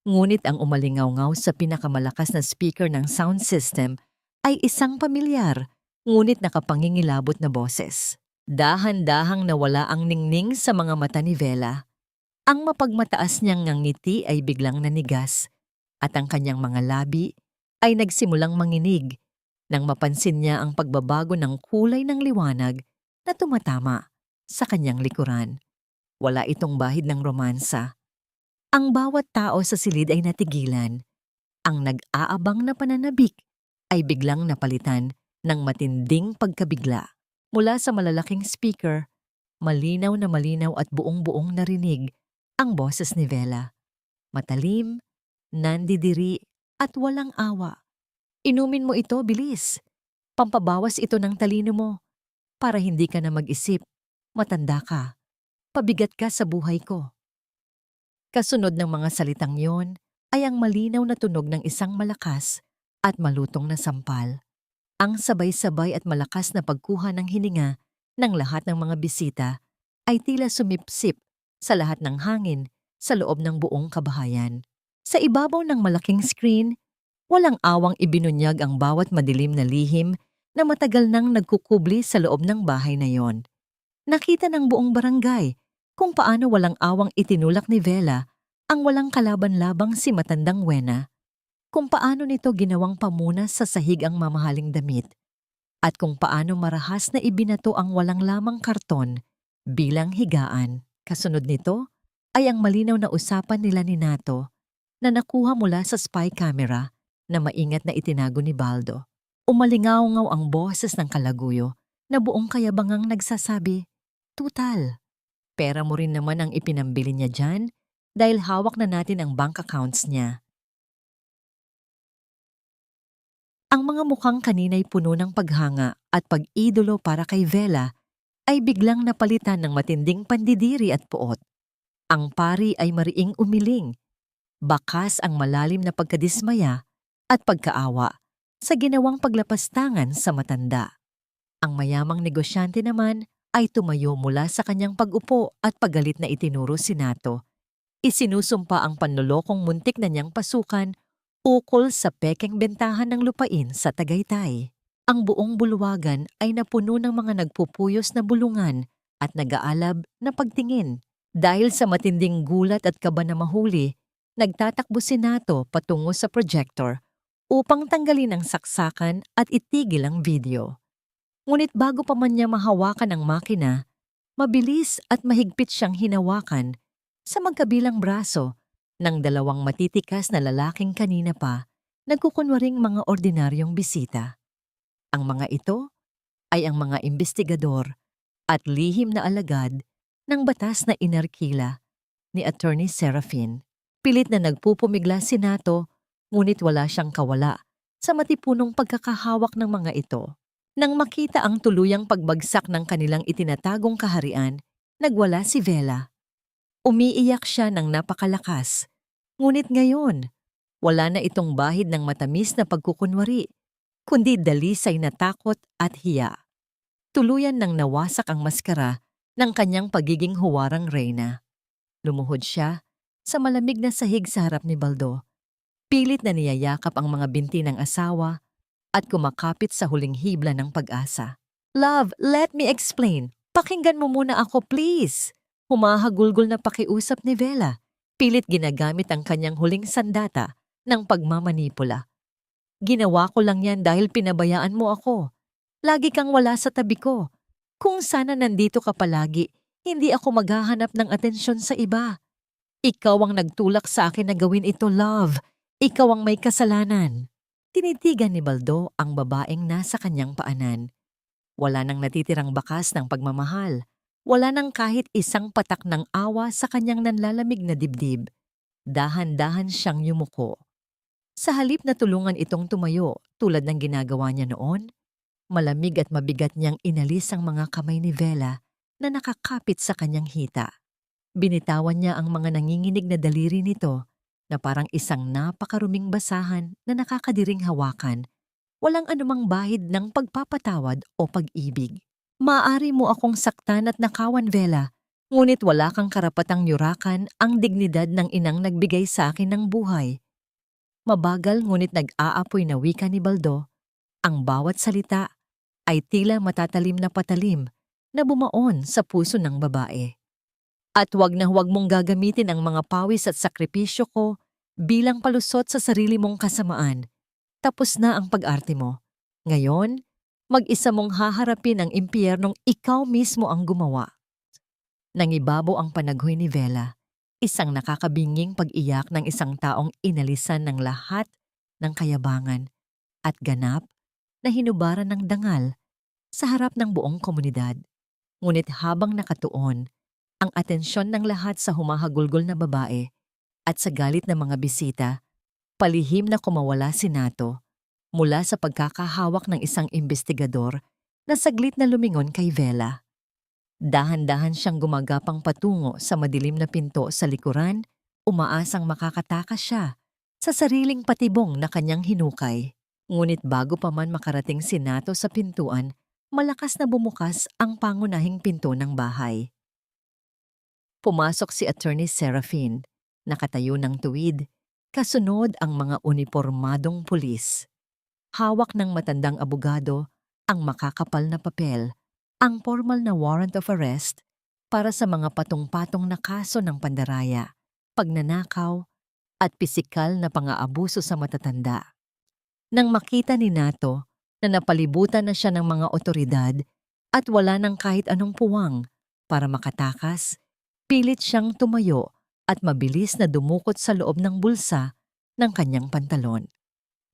Ngunit ang umalingaw-ngaw sa pinakamalakas na speaker ng sound system ay isang pamilyar, ngunit nakapangingilabot na boses. Dahan-dahang nawala ang ningning sa mga mata ni Vela. Ang mapagmataas niyang ngiti ay biglang nanigas at ang kanyang mga labi ay nagsimulang manginig nang mapansin niya ang pagbabago ng kulay ng liwanag na tumatama sa kanyang likuran. Wala itong bahid ng romansa. Ang bawat tao sa silid ay natigilan. Ang nag-aabang na pananabik ay biglang napalitan ng matinding pagkabigla. Mula sa malalaking speaker, malinaw at buong-buong narinig ang boses ni Vela. Matalim, nandidiri at walang awa. Inumin mo ito, bilis. Pampabawas ito ng talino mo para hindi ka na mag-isip. Matanda ka. Pabigat ka sa buhay ko. Kasunod ng mga salitang yon ay ang malinaw na tunog ng isang malakas at malutong na sampal. Ang sabay-sabay at malakas na pagkuha ng hininga ng lahat ng mga bisita ay tila sumipsip sa lahat ng hangin sa loob ng buong kabahayan. Sa ibabaw ng malaking screen, walang awang ibinunyag ang bawat madilim na lihim na matagal nang nagkukubli sa loob ng bahay na yon. Nakita ng buong barangay kung paano walang awang itinulak ni Vela ang walang kalaban-labang si Matandang Wena, kung paano nito ginawang pamunas sa sahig ang mamahaling damit, at kung paano marahas na ibinato ang walang lamang karton bilang higaan. Kasunod nito ay ang malinaw na usapan nila ni Nato na nakuha mula sa spy camera na maingat na itinago ni Baldo. Umalingaw-ngaw ang boses ng Kalaguyo na buong kayabangang nagsasabi, "Tutal, pera mo rin naman ang ipinambili niya dyan dahil hawak na natin ang bank accounts niya." Ang mga mukhang kanina'y puno ng paghanga at pag-idolo para kay Vela ay biglang napalitan ng matinding pandidiri at puot. Ang pari ay mariing umiling, bakas ang malalim na pagkadismaya at pagkaawa sa ginawang paglapastangan sa matanda. Ang mayamang negosyante naman ay tumayo mula sa kanyang pag-upo at pagalit na itinuro si Nato. Isinusumpa ang panlolokong muntik na niyang pasukan ukol sa pekeng bentahan ng lupain sa Tagaytay. Ang buong bulwagan ay napuno ng mga nagpupuyos na bulungan at nag-aalab na pagtingin. Dahil sa matinding gulat at kaba na mahuli, nagtatakbo si Nato patungo sa projector upang tanggalin ang saksakan at itigil ang video. Ngunit bago pa man niya mahawakan ang makina, mabilis at mahigpit siyang hinawakan sa magkabilang braso ng dalawang matitikas na lalaking kanina pa nagkukunwaring mga ordinaryong bisita. Ang mga ito ay ang mga imbestigador at lihim na alagad ng batas na inarkila ni Attorney Serafin. Pilit na nagpupumigla si Nato, ngunit wala siyang kawala sa matipunong pagkakahawak ng mga ito. Nang makita ang tuluyang pagbagsak ng kanilang itinatagong kaharian, nagwala si Vela. Umiiyak siya ng napakalakas. Ngunit ngayon, wala na itong bahid ng matamis na pagkukunwari, kundi dalisay na takot at hiya. Tuluyan nang nawasak ang maskara ng kanyang pagiging huwarang reyna. Lumuhod siya sa malamig na sahig sa harap ni Baldo. Pilit na niyayakap ang mga binti ng asawa at kumakapit sa huling hibla ng pag-asa. "Love, let me explain. Pakinggan mo muna ako, please." Humahagulgol na pakiusap ni Vela. Pilit ginagamit ang kanyang huling sandata ng pagmamanipula. "Ginawa ko lang yan dahil pinabayaan mo ako. Lagi kang wala sa tabi ko. Kung sana nandito ka palagi, hindi ako maghahanap ng atensyon sa iba. Ikaw ang nagtulak sa akin na gawin ito, love. Ikaw ang may kasalanan." Tinitigan ni Baldo ang babaeng nasa kanyang paanan. Wala nang natitirang bakas ng pagmamahal. Wala nang kahit isang patak ng awa sa kanyang nanlalamig na dibdib. Dahan-dahan siyang yumuko. Sa halip na tulungan itong tumayo tulad ng ginagawa niya noon, malamig at mabigat niyang inalis ang mga kamay ni Vela na nakakapit sa kanyang hita. Binitawan niya ang mga nanginginig na daliri nito na parang isang napakaruming basahan na nakakadiring hawakan, walang anumang bahid ng pagpapatawad o pag-ibig. "Maaari mo akong saktan at nakawan, Vela, ngunit wala kang karapatang yurakan ang dignidad ng inang nagbigay sa akin ng buhay." Mabagal ngunit nag-aapoy na wika ni Baldo, ang bawat salita ay tila matatalim na patalim na bumaon sa puso ng babae. "At huwag na huwag mong gagamitin ang mga pawis at sakripisyo ko bilang palusot sa sarili mong kasamaan. Tapos na ang pag-arte mo. Ngayon, mag-isa mong haharapin ang impyernong ikaw mismo ang gumawa." Nangibabaw ang panaghoy ni Vela, isang nakakabinging pag-iyak ng isang taong inalisan ng lahat ng kayabangan at ganap na hinubaran ng dangal sa harap ng buong komunidad. Ngunit habang nakatuon, ang atensyon ng lahat sa humahagulgol na babae at sa galit ng mga bisita, palihim na kumawala si Nato mula sa pagkakahawak ng isang imbestigador na saglit na lumingon kay Vela. Dahan-dahan siyang gumagapang patungo sa madilim na pinto sa likuran, umaasang makakatakas siya sa sariling patibong na kanyang hinukay. Ngunit bago pa man makarating si Nato sa pintuan, malakas na bumukas ang pangunahing pinto ng bahay. Pumasok si Attorney Serafin, nakatayo ng tuwid, kasunod ang mga unipormadong pulis. Hawak ng matandang abogado ang makakapal na papel, ang formal na warrant of arrest para sa mga patong-patong na kaso ng pandaraya, pagnanakaw at pisikal na pang-aabuso sa matatanda. Nang makita ni Nato na napalibutan na siya ng mga otoridad at wala ng kahit anong puwang para makatakas, pilit siyang tumayo at mabilis na dumukot sa loob ng bulsa ng kanyang pantalon.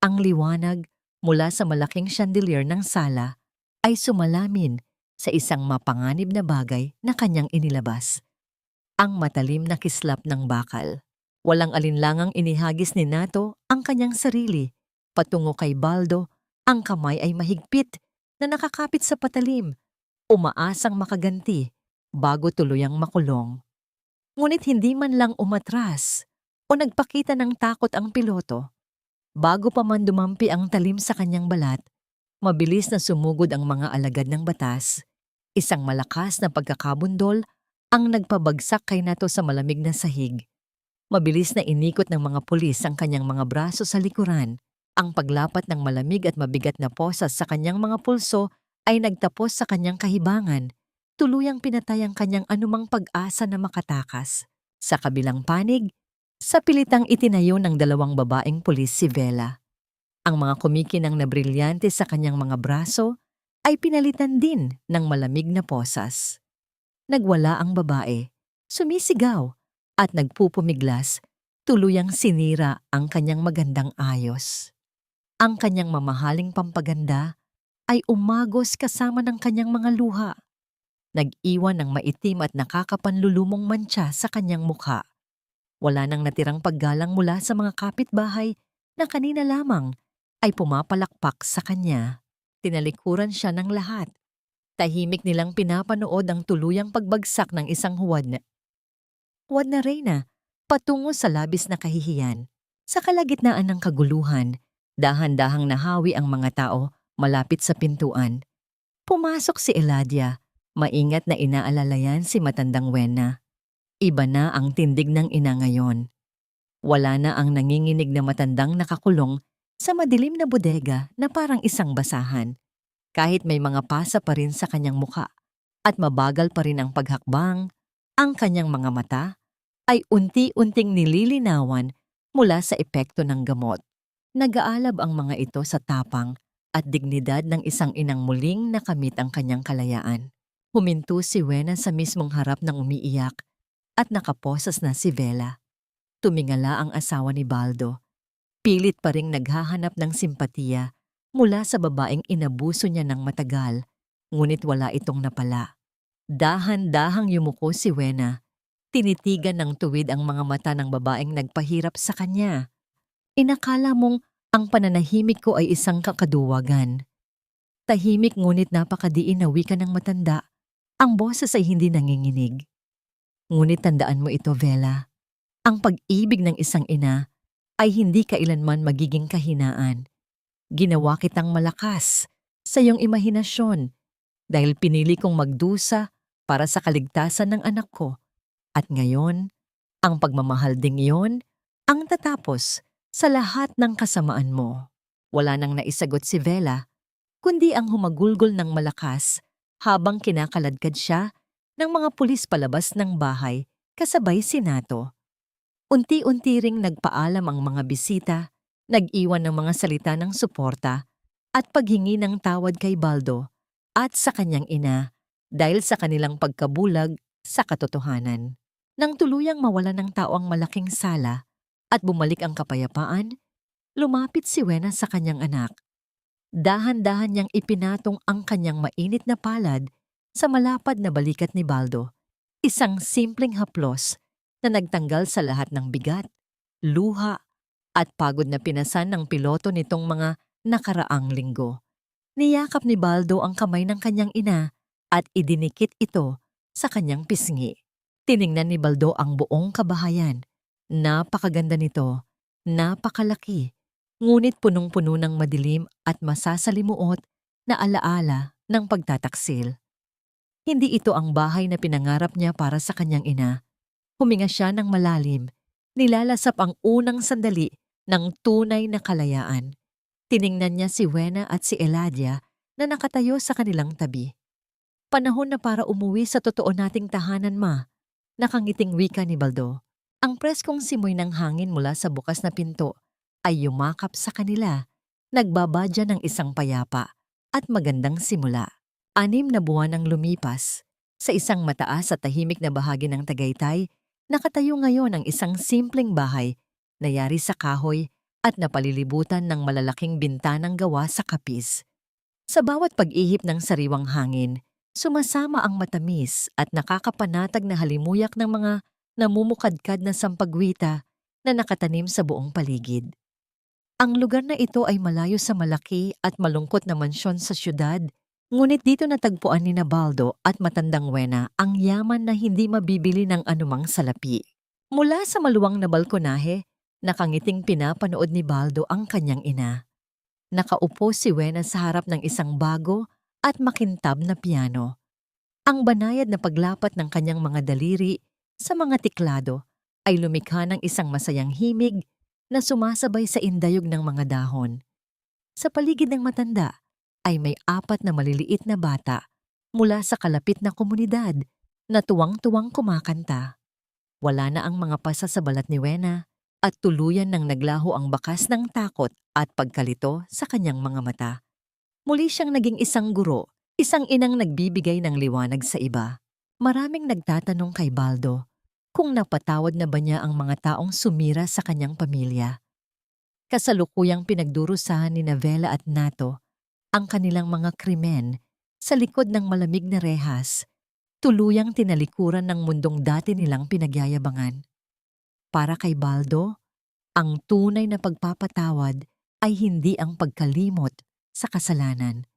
Ang liwanag mula sa malaking chandelier ng sala ay sumalamin sa isang mapanganib na bagay na kanyang inilabas. Ang matalim na kislap ng bakal. Walang alinlangang inihagis ni Nato ang kanyang sarili. Patungo kay Baldo, ang kamay ay mahigpit na nakakapit sa patalim, umaasang makaganti bago tuluyang makulong. Ngunit hindi man lang umatras o nagpakita ng takot ang piloto. Bago pa man dumampi ang talim sa kanyang balat, mabilis na sumugod ang mga alagad ng batas. Isang malakas na pagkakabundol ang nagpabagsak kay Nato sa malamig na sahig. Mabilis na inikot ng mga pulis ang kanyang mga braso sa likuran. Ang paglapat ng malamig at mabigat na posas sa kanyang mga pulso ay nagtapos sa kanyang kahibangan. Tuluyang pinatay ang kanyang anumang pag-asa na makatakas. Sa kabilang panig, sa pilitang itinayo ng dalawang babaeng pulis si Vela. Ang mga kumikinang na brilyante sa kanyang mga braso ay pinalitan din ng malamig na posas. Nagwala ang babae, sumisigaw, at nagpupumiglas, tuluyang sinira ang kanyang magandang ayos. Ang kanyang mamahaling pampaganda ay umagos kasama ng kanyang mga luha. Nag-iwan ng maitim at nakakapanlulumong mantsa sa kanyang mukha. Wala nang natirang paggalang mula sa mga kapitbahay na kanina lamang ay pumapalakpak sa kanya. Tinalikuran siya ng lahat. Tahimik nilang pinapanood ang tuluyang pagbagsak ng isang huwad na reyna patungo sa labis na kahihiyan. Sa kalagitnaan ng kaguluhan, dahan-dahang nahawi ang mga tao malapit sa pintuan. Pumasok si Eladia, maingat na inaalalayan si matandang Wena. Iba na ang tindig ng ina ngayon. Wala na ang nanginginig na matandang nakakulong sa madilim na bodega na parang isang basahan. Kahit may mga pasa pa rin sa kanyang mukha at mabagal pa rin ang paghakbang, ang kanyang mga mata ay unti-unting nililinawan mula sa epekto ng gamot. Nag-aalab ang mga ito sa tapang at dignidad ng isang inang muling nakamit ang kanyang kalayaan. Huminto si Wena sa mismong harap ng umiiyak at nakaposas na si Vela. Tumingala ang asawa ni Baldo. Pilit pa ring naghahanap ng simpatiya mula sa babaeng inabuso niya ng matagal, ngunit wala itong napala. Dahan-dahang yumuko si Wena. Tinitigan ng tuwid ang mga mata ng babaeng nagpahirap sa kanya. Inakala mong ang pananahimik ko ay isang kakaduwagan. Tahimik ngunit napakadiin na wika ng matanda. Ang boses ay hindi nanginginig. Ngunit tandaan mo ito, Vela. Ang pag-ibig ng isang ina ay hindi kailanman magiging kahinaan. Ginawa kitang malakas sa iyong imahinasyon dahil pinili kong magdusa para sa kaligtasan ng anak ko. At ngayon, ang pagmamahal ding iyon ang tatapos sa lahat ng kasamaan mo. Wala nang naisagot si Vela, kundi ang humagulgol ng malakas habang kinakaladkad siya ng mga pulis palabas ng bahay kasabay si Nato. Unti-unti ring nagpaalam ang mga bisita, nag-iwan ng mga salita ng suporta at paghingi ng tawad kay Baldo at sa kanyang ina dahil sa kanilang pagkabulag sa katotohanan. Nang tuluyang mawala ng tao ang malaking sala at bumalik ang kapayapaan, lumapit si Wena sa kanyang anak. Dahan-dahan niyang ipinatong ang kanyang mainit na palad sa malapad na balikat ni Baldo. Isang simpleng haplos na nagtanggal sa lahat ng bigat, luha at pagod na pinasan ng piloto nitong mga nakaraang linggo. Niyakap ni Baldo ang kamay ng kanyang ina at idinikit ito sa kanyang pisngi. Tiningnan ni Baldo ang buong kabahayan. Napakaganda nito, napakalaki, ngunit punong-puno ng madilim at masasalimuot na alaala ng pagtataksil. Hindi ito ang bahay na pinangarap niya para sa kanyang ina. Huminga siya ng malalim, nilalasap ang unang sandali ng tunay na kalayaan. Tiningnan niya si Wena at si Eladia na nakatayo sa kanilang tabi. Panahon na para umuwi sa totoo nating tahanan, ma. Nakangiting wika ni Baldo. Ang preskong simoy ng hangin mula sa bukas na pinto ay yumakap sa kanila, nagbabadya ng isang payapa at magandang simula. 6 na buwan ang lumipas. Sa isang mataas at tahimik na bahagi ng Tagaytay, nakatayo ngayon ang isang simpleng bahay na yari sa kahoy at napalilibutan ng malalaking bintanang gawa sa kapis. Sa bawat pag-ihip ng sariwang hangin, sumasama ang matamis at nakakapanatag na halimuyak ng mga namumukadkad na sampagwita na nakatanim sa buong paligid. Ang lugar na ito ay malayo sa malaki at malungkot na mansyon sa syudad, ngunit dito natagpuan ni Baldo at matandang Wena ang yaman na hindi mabibili ng anumang salapi. Mula sa maluwang na balkonahe, nakangiting pinapanood ni Baldo ang kanyang ina. Nakaupo si Wena sa harap ng isang bago at makintab na piano. Ang banayad na paglapat ng kanyang mga daliri sa mga tiklado ay lumikha ng isang masayang himig na sumasabay sa indayog ng mga dahon. Sa paligid ng matanda ay may 4 na maliliit na bata mula sa kalapit na komunidad na tuwang-tuwang kumakanta. Wala na ang mga pasa sa balat ni Wena, at tuluyan nang naglaho ang bakas ng takot at pagkalito sa kanyang mga mata. Muli siyang naging isang guro, isang inang nagbibigay ng liwanag sa iba. Maraming nagtatanong kay Baldo kung napatawad na ba niya ang mga taong sumira sa kanyang pamilya. Kasalukuyang pinagdurusahan ni Vela at Nato ang kanilang mga krimen sa likod ng malamig na rehas, tuluyang tinalikuran ng mundong dati nilang pinagyayabangan. Para kay Baldo, ang tunay na pagpapatawad ay hindi ang pagkalimot sa kasalanan,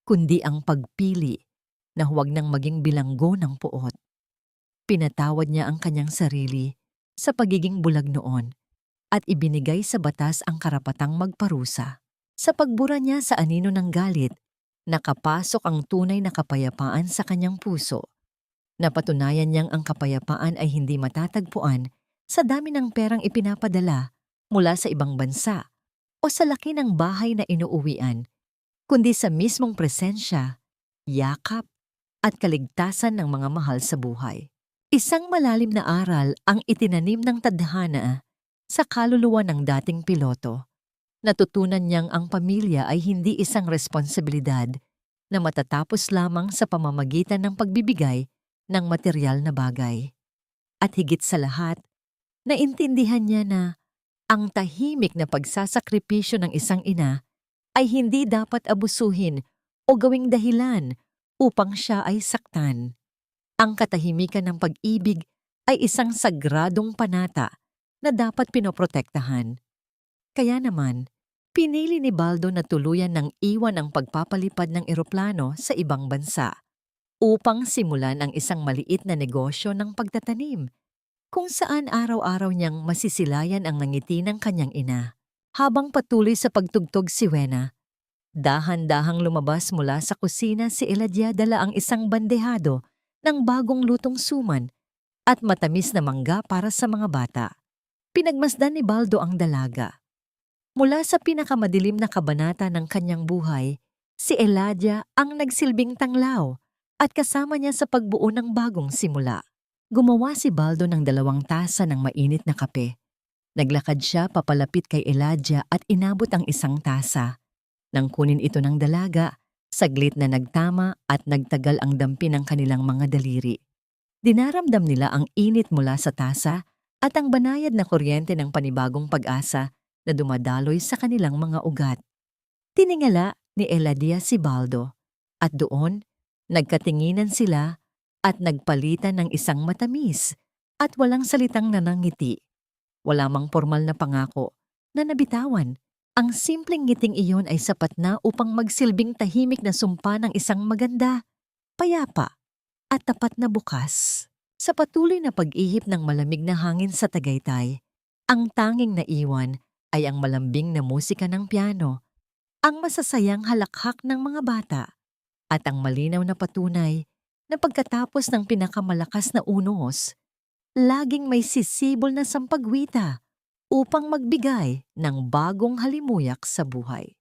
kundi ang pagpili na huwag nang maging bilanggo ng puot. Pinatawad niya ang kanyang sarili sa pagiging bulag noon at ibinigay sa batas ang karapatang magparusa. Sa pagbura niya sa anino ng galit, nakapasok ang tunay na kapayapaan sa kanyang puso. Napatunayan niyang ang kapayapaan ay hindi matatagpuan sa dami ng perang ipinapadala mula sa ibang bansa o sa laki ng bahay na inuuwian, kundi sa mismong presensya, yakap at kaligtasan ng mga mahal sa buhay. Isang malalim na aral ang itinanim ng tadhana sa kaluluwa ng dating piloto. Natutunan niyang ang pamilya ay hindi isang responsibilidad na matatapos lamang sa pamamagitan ng pagbibigay ng material na bagay. At higit sa lahat, naintindihan niya na ang tahimik na pagsasakripisyo ng isang ina ay hindi dapat abusuhin o gawing dahilan upang siya ay saktan. Ang katahimikan ng pag-ibig ay isang sagradong panata na dapat pinoprotektahan. Kaya naman, pinili ni Baldo na tuluyan ng iwan ang pagpapalipad ng eroplano sa ibang bansa upang simulan ang isang maliit na negosyo ng pagtatanim, kung saan araw-araw niyang masisilayan ang ngiti ng kanyang ina. Habang patuloy sa pagtugtog si Wena, dahan-dahang lumabas mula sa kusina si Eladia dala ang isang bandehado ng bagong lutong suman at matamis na mangga para sa mga bata. Pinagmasdan ni Baldo ang dalaga. Mula sa pinakamadilim na kabanata ng kanyang buhay, si Eladia ang nagsilbing tanglaw at kasama niya sa pagbuo ng bagong simula. Gumawa si Baldo ng 2 tasa ng mainit na kape. Naglakad siya papalapit kay Eladia at inabot ang 1 tasa. Nang kunin ito ng dalaga, saglit na nagtama at nagtagal ang dampi ng kanilang mga daliri. Dinaramdam nila ang init mula sa tasa at ang banayad na kuryente ng panibagong pag-asa na dumadaloy sa kanilang mga ugat. Tiningala ni Eladia si Baldo at doon, nagkatinginan sila at nagpalitan ng isang matamis at walang salitang nanangiti. Wala mang formal na pangako na nabitawan. Ang simpleng ngiting iyon ay sapat na upang magsilbing tahimik na sumpa ng isang maganda, payapa at tapat na bukas. Sa patuloy na pag-ihip ng malamig na hangin sa Tagaytay, ang tanging naiwan ay ang malambing na musika ng piano, ang masasayang halakhak ng mga bata, at ang malinaw na patunay na pagkatapos ng pinakamalakas na unos, laging may sisibol na sampagwita upang magbigay ng bagong halimuyak sa buhay.